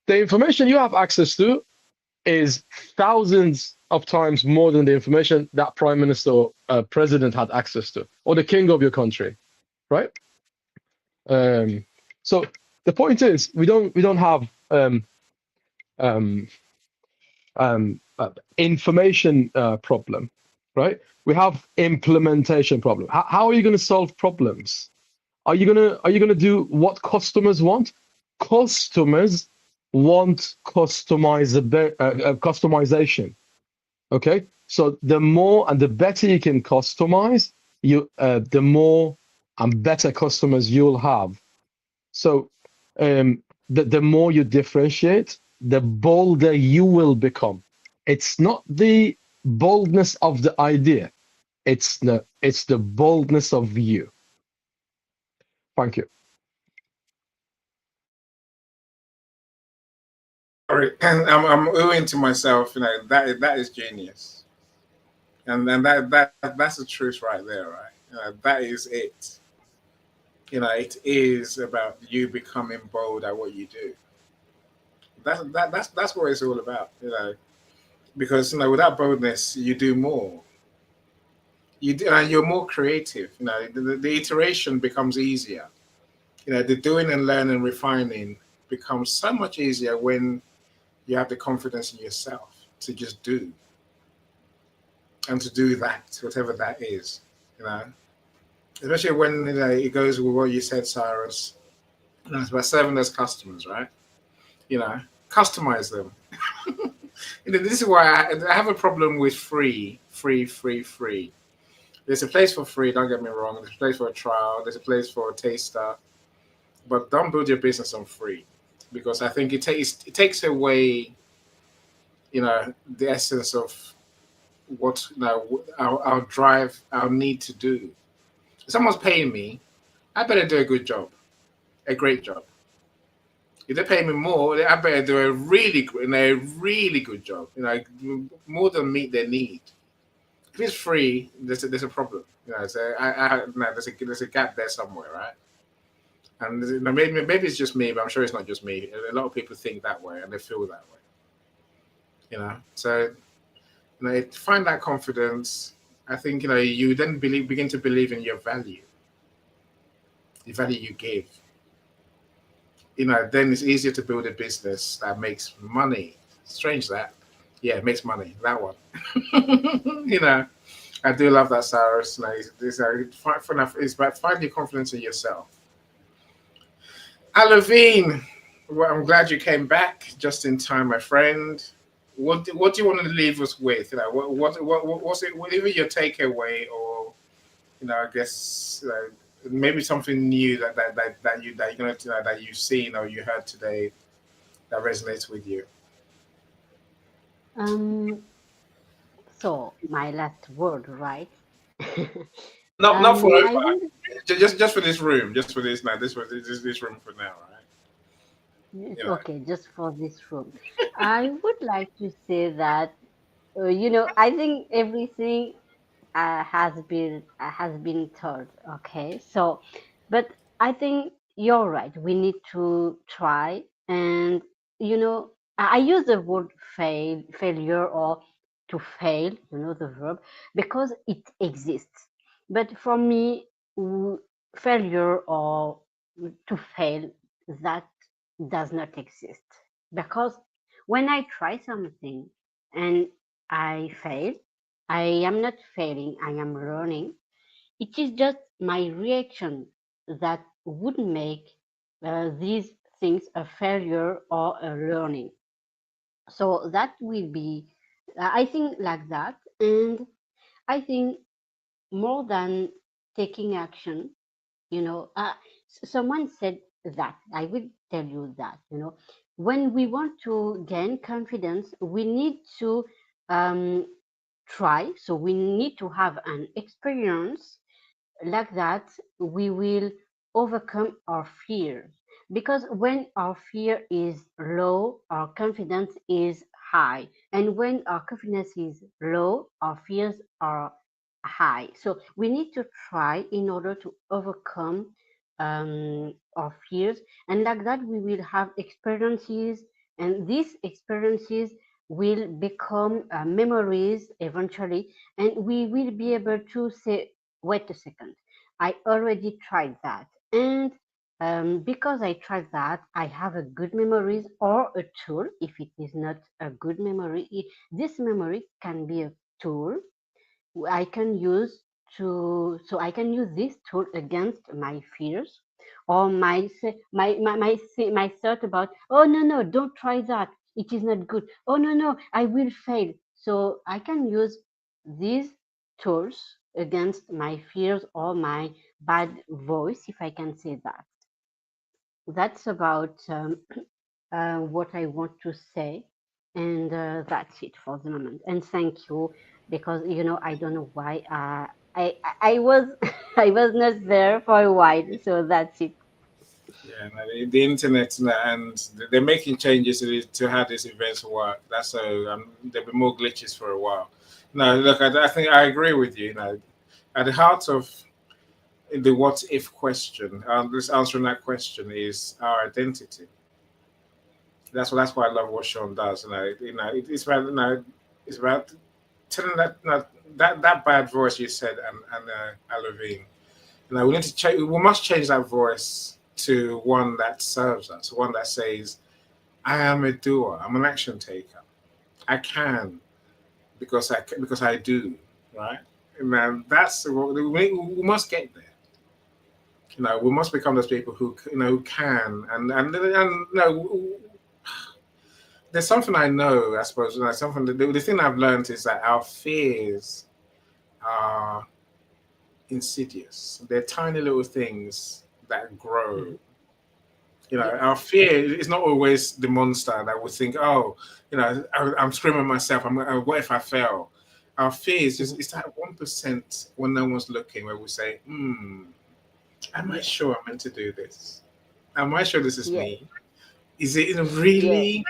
The information you have access to is thousands of times more than the information that prime minister or president had access to, or the king of your country, right? So the point is, we don't have um, information problem, right? We have implementation problem. How are you going to solve problems? Are you gonna do what customers want? Customers want customization. Okay, so the more and the better you can customize, the more and better customers you'll have. So the more you differentiate, the bolder you will become. It's not the boldness of the idea, it's the boldness of you. Thank you. sorry, I'm oohing to myself. You know that is genius, and that's the truth right there, right? That is it. It is about you becoming bold at what you do. That's what it's all about. Because without boldness, you do more. You're more creative. The iteration becomes easier. The doing and learning, refining becomes so much easier when you have the confidence in yourself to just do and to do that, whatever that is. You know, especially when it goes with what you said, Cyrus. It's about serving those customers, right? You know, customize them. This is why I have a problem with free, free, free, free. There's a place for free. Don't get me wrong. There's a place for a trial. There's a place for a taster. But don't build your business on free, because I think it takes away, the essence of what our drive, our need to do. If someone's paying me, I better do a good job, a great job. If they pay me more, I better do a really good job. More than meet their need. If it's free, there's a problem. So no, there's a gap there somewhere, right? And maybe it's just me, but I'm sure it's not just me. A lot of people think that way and they feel that way. So find that confidence. I think you then begin to believe in your value, the value you give. Then it's easier to build a business that makes money. Strange that, yeah, it makes money. That one, you know. I do love that, Cyrus. It's about finding confidence in yourself. Alavine, well, I'm glad you came back just in time, my friend. What do you want to leave us with? What's it? Whatever your takeaway, or I guess maybe something new that you've seen or you heard today that resonates with you. Um, so my last word, right? Not forever. I would, Just for this room. Just for this now. This room for now, right? You know. okay, just for this room. I would like to say that, I think everything has been told. Okay, so, but I think you're right. We need to try, and I use the word failure, or to fail. The verb, because it exists. But for me, failure or to fail, that does not exist, because when I try something and I fail, I am not failing, I am learning. It is just my reaction that would make these things a failure or a learning. So that will be, I think, like that. And I think more than taking action, someone said that, I will tell you that, when we want to gain confidence, we need to um, try. So we need to have an experience like that. We will overcome our fear, because when our fear is low, our confidence is high, and when our confidence is low, our fears are high. So we need to try in order to overcome our fears, and like that we will have experiences, and these experiences will become memories eventually, and we will be able to say, wait a second, I already tried that. And because I tried that, I have a good memories, or a tool. If it is not a good memory, this memory can be a tool I can use so I can use this tool against my fears, or my thought about, oh no, no, don't try that, it is not good, oh no, no, I will fail. So I can use these tools against my fears or my bad voice, if I can say that. That's about what I want to say, and that's it for the moment. And thank you, because I don't know why I was I was not there for a while, so that's it. Yeah, no, the internet and they're making changes to how these events work. That's so there'll be more glitches for a while. No, look, I think I agree with you. You know, at the heart of the what if question, this answering that question is our identity. That's why I love what Sean does. It's about it's about telling that bad voice you said and Alavine. We need to change. We must change that voice to one that serves us, one that says, "I am a doer. I'm an action taker. I can because I do." Right? And that's we must get there. We must become those people who who can there's something I know. I suppose something. The thing I've learned is that our fears are insidious. They're tiny little things that grow. Yes. Our fear is not always the monster that we think, oh, I'm screaming myself. What if I fail? Our fear is just Mhm. it's that 1% when no one's looking, where we say, am I Yeah. sure I'm meant to do this? Am I sure this is Yeah. me? Is it Yeah. really?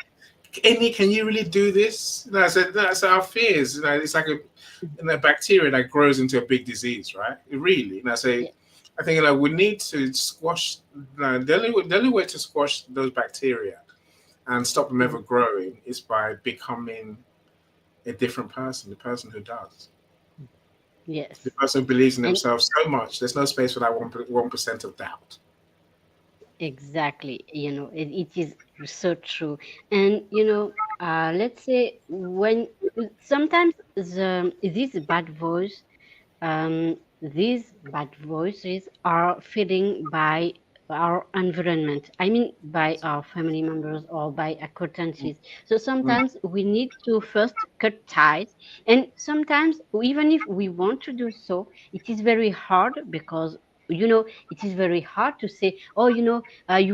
Amy, can you really do this? So our fears, it's like a bacteria that grows into a big disease, right? It really, Yeah. I think we need to squash. The only way to squash those bacteria and stop them ever Mhm. growing is by becoming a different person, the person who does, the Yes. person who believes in And themselves so much. There's no space for that 1% of doubt. exactly, it is so true. And let's say when sometimes this bad voice, these bad voices are feeding by our environment. I mean, by our family members or by acquaintances. So Mm, sometimes we need to first cut ties, and sometimes even if we want to do so, it is very hard because it is very hard to say, oh, you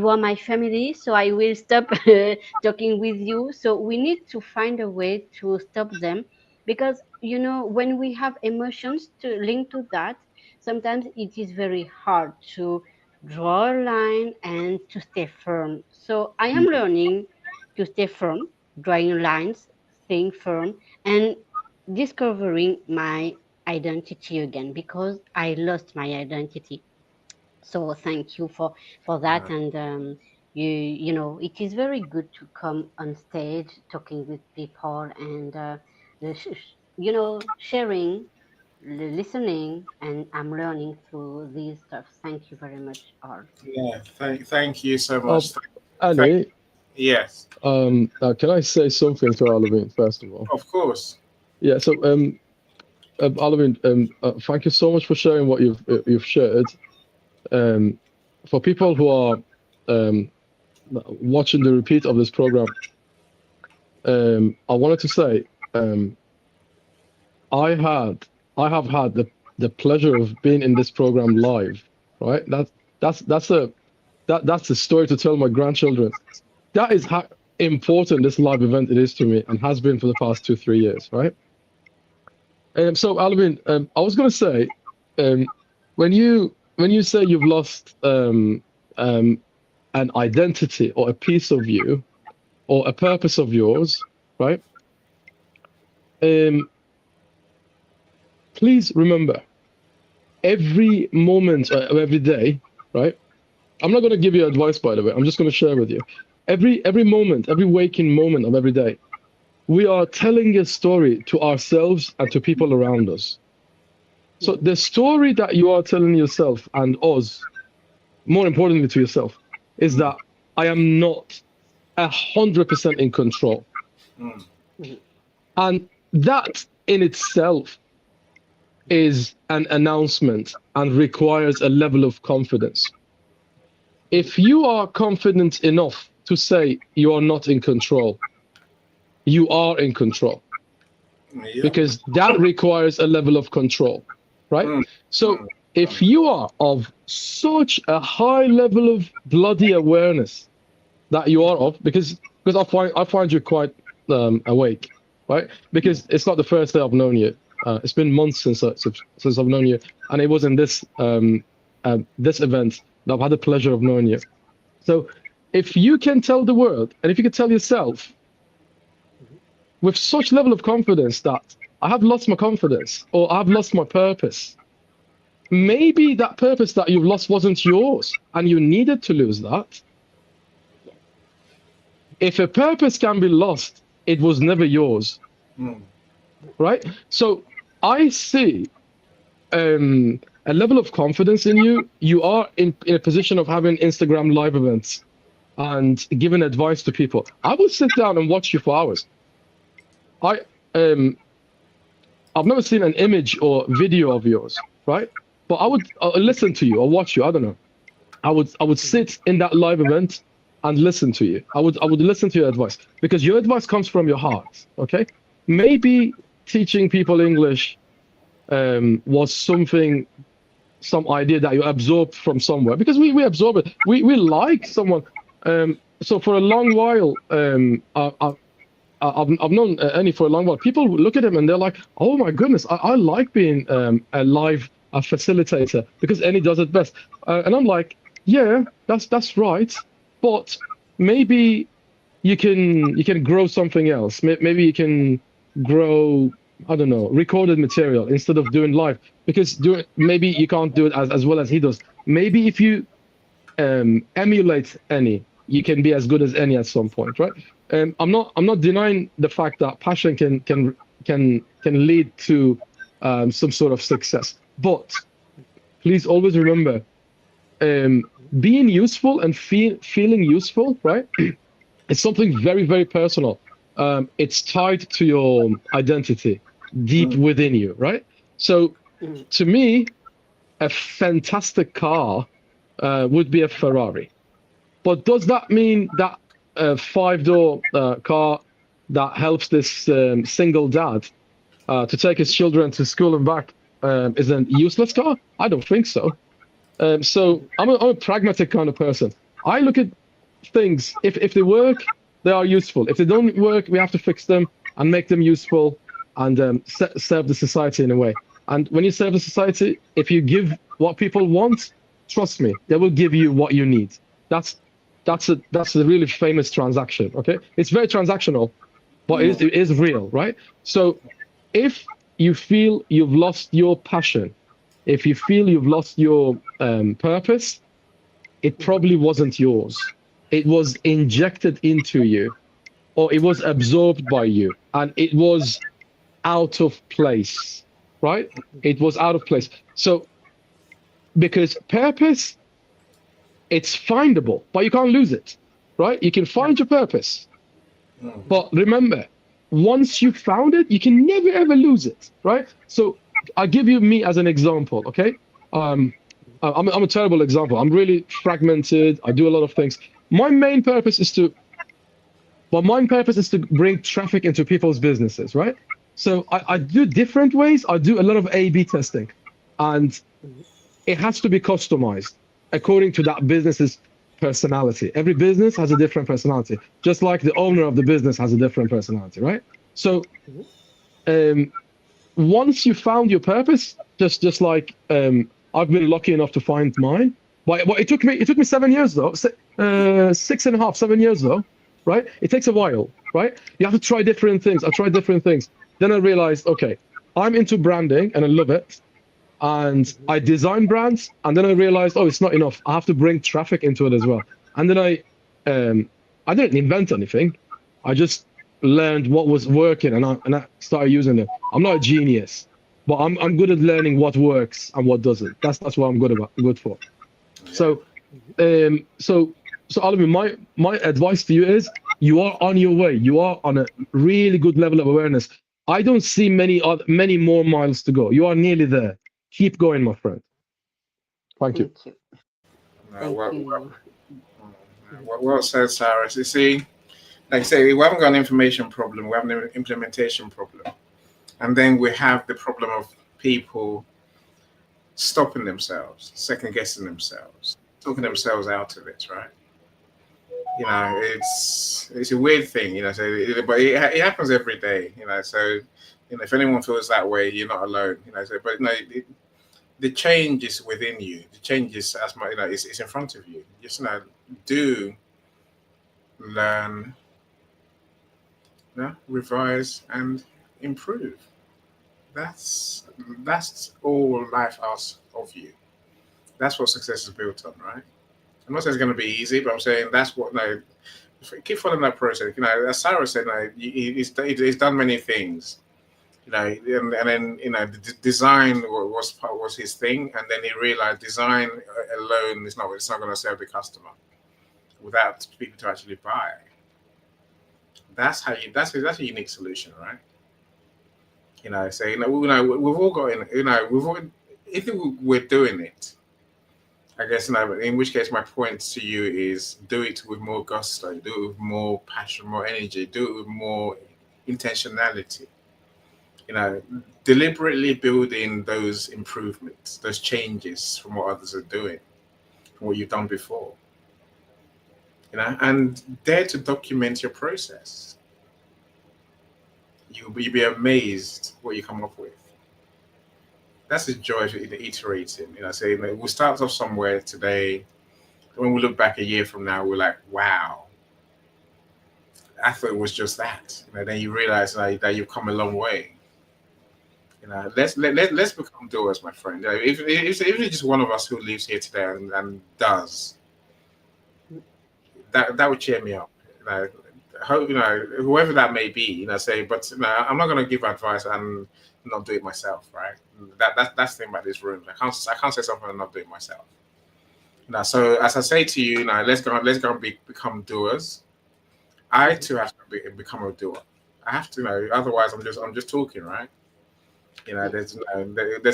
are my family, so I will stop talking with you. So we need to find a way to stop them, because when we have emotions to link to that, sometimes it is very hard to draw a line and to stay firm. So I am mm. learning to stay firm, drawing lines, staying firm, and discovering my identity again, because I lost my identity. So thank you for that. And it is very good to come on stage talking with people, and sharing, listening, and I'm learning through these stuff. Thank you very much, all. Yeah, thank you so Um, much. Thank, Annie, yes, can I say something to Alavin first of all? of course. Yeah. So, Alavin, thank you so much for sharing what you've shared. Um, for people who are um, watching the repeat of this program, I wanted to say, I had I have had the pleasure of being in this program live. Right. That's a that's a story to tell my grandchildren. That is how important this live event it is to me and has been for the past 2 3 years. Right. So Alvin, I was going to say, um, when you say you've lost an identity or a piece of you or a purpose of yours, right? Um, please remember every moment of every day, right? I'm not going to give you advice, by the way. I'm just going to share with you. Every moment, every waking moment of every day, we are telling a story to ourselves and to people around us. So Mhm. the story that you are telling yourself and us, more importantly to yourself, is Mm, that I am not 100% in control. mm, Mhm. And that in itself is an announcement and requires a level of confidence. Mhm. If you are confident enough to say you are not in control, you are in control, yep. because that requires a level of control, right? Mm, So mm, if you are of such a high level of bloody awareness that you are of, because I find you quite awake, right? Because it's not the first day I've known you. It's been months since I've known you, and it was in this this event that I've had the pleasure of knowing you. So if you can tell the world, and if you can tell yourself with such level of confidence that I have lost my confidence or I've lost my purpose, maybe that purpose that you've lost wasn't yours and you needed to lose that. If a purpose can be lost, it was never yours, right? So I see a level of confidence in you. You are in a position of having Instagram live events and giving advice to people. I will sit down and watch you for hours. I've never seen an image or video of yours, right? But I'll listen to you or watch you. I don't know. I would sit in that live event and listen to you. I would listen to your advice because your advice comes from your heart. Okay, maybe teaching people English was some idea that you absorbed from somewhere because we absorb it. We like someone. So for a long while, I've known Annie for a long while. People look at him and they're like, "Oh my goodness, I like being a live facilitator because Annie does it best." And I'm like, "Yeah, that's right, but maybe you can grow something else. Maybe you can grow, I don't know, recorded material instead of doing live because maybe you can't do it as well as he does. Maybe if you emulate any, you can be as good as any at some point, right? I'm not denying the fact that passion can lead to some sort of success, but please always remember being useful and feeling useful, right? It's something very, very personal. It's tied to your identity deep within you, right? So to me, a fantastic car would be a Ferrari. But does that mean that a five-door car that helps this single dad to take his children to school and back is a useless car? I don't think so. So I'm a pragmatic kind of person. I look at things, if they work, they are useful. If they don't work, we have to fix them and make them useful and serve the society in a way. And when you serve the society, if you give what people want, trust me, they will give you what you need. That's a really famous transaction. Okay, it's very transactional, but it is real, right? So if you feel you've lost your passion, if you feel you've lost your purpose, it probably wasn't yours. It was injected into you, or it was absorbed by you, and it was out of place, right? It was out of place. So because purpose, it's findable, but you can't lose it, right? You can find your purpose, but remember, once you found it, you can never ever lose it, right? So I'll give you me as an example, okay? I'm a terrible example. I'm really fragmented. I do a lot of things. My main purpose is to, bring traffic into people's businesses, right? So I do different ways. I do a lot of A/B testing, and it has to be customized according to that business's personality. Every business has a different personality, just like the owner of the business has a different personality, right? So once you found your purpose, just like I've been lucky enough to find mine, but it took me 7 years though, 6.5, 7 years though, right? It takes a while, right? You have to try different things. I tried different things. Then I realized, okay, I'm into branding and I love it. And I design brands, and then I realized, oh, it's not enough. I have to bring traffic into it as well. And then I didn't invent anything. I just learned what was working, and I started using it. I'm not a genius, but I'm good at learning what works and what doesn't. That's what I'm good for. So Oliver, my advice to you is you are on your way. You are on a really good level of awareness. I don't see many more miles to go. You are nearly there. Keep going, my friend. Thank you. Thank you. No, Thank well, you. well said, Cyrus. You see, like I say, we haven't got an information problem, we have an implementation problem. And then we have the problem of people stopping themselves, second guessing themselves, talking themselves out of it, right? You know, it's a weird thing, you know. But it happens every day, you know. So, you know, if anyone feels that way, you're not alone, you know. So, but no, the change is within you. The change is as much, it's in front of you. Just do learn, revise and improve. That's that's all life asks of you. That's what success is built on, right? I'm not saying it's going to be easy, but I'm saying that's what. No, keep following that process. As Sarah said, he's done many things. And then design was his thing, and then he realized design alone is not. It's not going to serve the customer without people to actually buy. That's a unique solution, right? So we've all got we've all, if we're doing it, I guess in which case my point to you is do it with more gusto, do it with more passion, more energy, do it with more intentionality. Deliberately building those improvements, those changes from what others are doing, from what you've done before. And dare to document your process. You'll be amazed what you come up with. That's the joy of iterating. Saying we'll start off somewhere today. When we look back a year from now, we're like, wow, I thought it was just that. Then you realize that you've come a long way. Let's become doers, my friend. If it's just one of us who lives here today and does, that would cheer me up. Hope whoever that may be. But I'm not going to give advice and not do it myself, right? That's the thing about this room. I can't say something and not do it myself. So as I say to you, let's go and become doers. I too have to become a doer. I have to otherwise I'm just talking, right? There's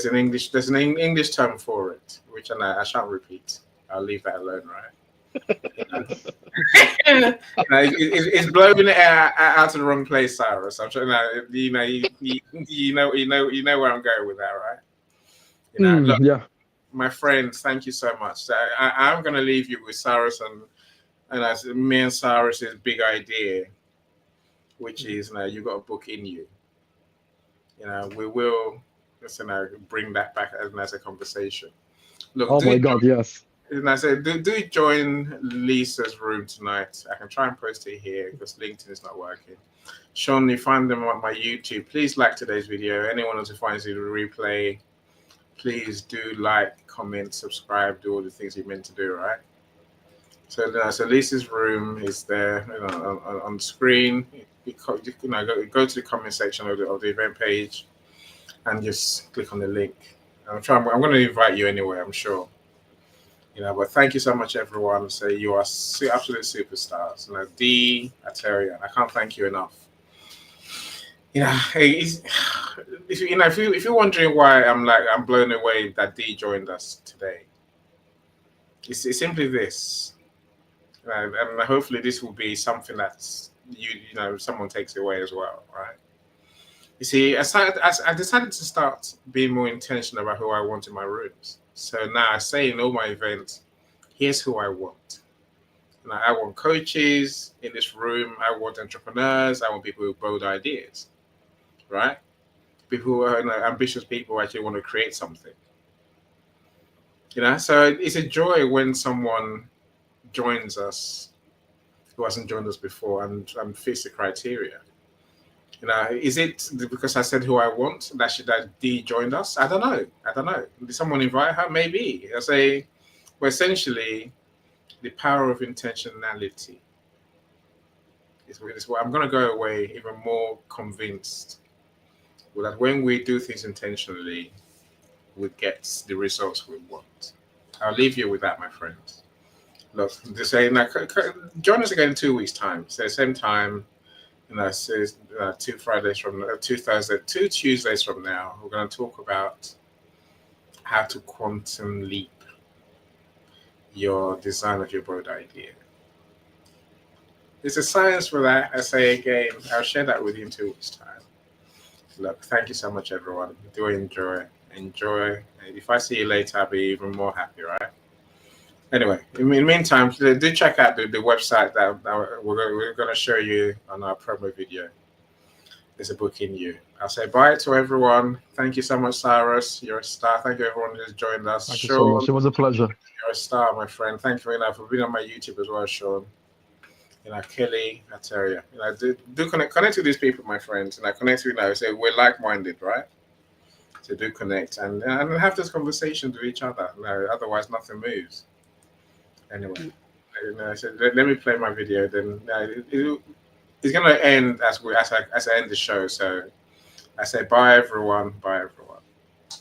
an English term for it, which I shan't repeat. I'll leave that alone, right? It's blowing it out of the wrong place, Cyrus. I'm trying. You know where I'm going with that, right? Look, yeah. my friends, thank you so much. So I'm going to leave you with Cyrus and me and Cyrus's big idea, which is you've got a book in you. We will bring that back as a conversation. Look, oh my God, yes. And I said, do join Lisa's room tonight. I can try and post it here because LinkedIn is not working. Sean, you find them on my YouTube. Please like today's video. Anyone else who finds it a replay, please do like, comment, subscribe, do all the things you're meant to do, right? So Lisa's room is there on the screen. Go to the comment section of the event page and just click on the link. I'm going to invite you anyway, I'm sure. But thank you so much, everyone. So you are absolute superstars. D, Iterate, I can't thank you enough. If you're wondering why I'm blown away that D joined us today, it's simply this, and hopefully this will be something that's someone takes away as well, right? You see, I decided to start being more intentional about who I want in my rooms. So now I say in all my events, here's who I want. I want coaches in this room. I want entrepreneurs. I want people with bold ideas, right? People who are ambitious people who actually want to create something. So it's a joy when someone joins us who hasn't joined us before and fits the criteria. Is it because I said who I want that D joined us? I don't know. Did someone invite her? Maybe. I say, well, essentially, the power of intentionality is what I'm going to go away even more convinced that when we do things intentionally, we get the results we want. I'll leave you with that, my friends. Look, just saying, join us again in 2 weeks' time. So same time. So 2 Fridays from 2 Tuesdays from now, we're going to talk about how to quantum leap your design of your bold idea. There's a science for that. I say again, I'll share that with you in 2 weeks' time. Look, thank you so much, everyone. Do enjoy. If I see you later, I'll be even more happy, right? Anyway, in the meantime, do check out the website that we're going to show you on our promo video. there's a book in you. I'll say bye to everyone. Thank you so much, Cyrus. You're a star. Thank you, everyone who's joined us. Thank you so much. It was a pleasure. You're a star, my friend. Thank you for being on my YouTube as well, Sean. Kelly, Iteria. Do connect with these people, my friends. Connect with say we're like-minded, right? So do connect and have this conversation with each other. Otherwise nothing moves. Anyway, so let me play my video. Then it's gonna end as I end the show. So I say bye, everyone. Bye, everyone.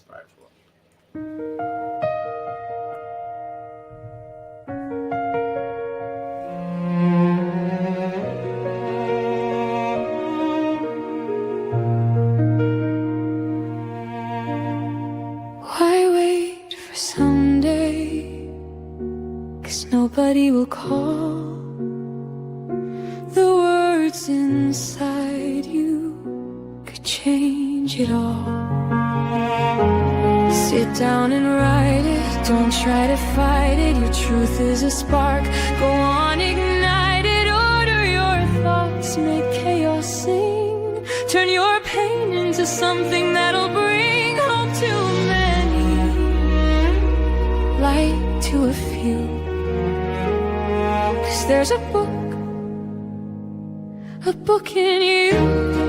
Bye, everyone. Nobody will call the words inside you could change it all. Sit down and write it, don't try to fight it. Your truth is a spark, go on, ignite it. Order your thoughts, make chaos sing. Turn your pain into something that'll bring hope to many, light to a few. There's a book in you.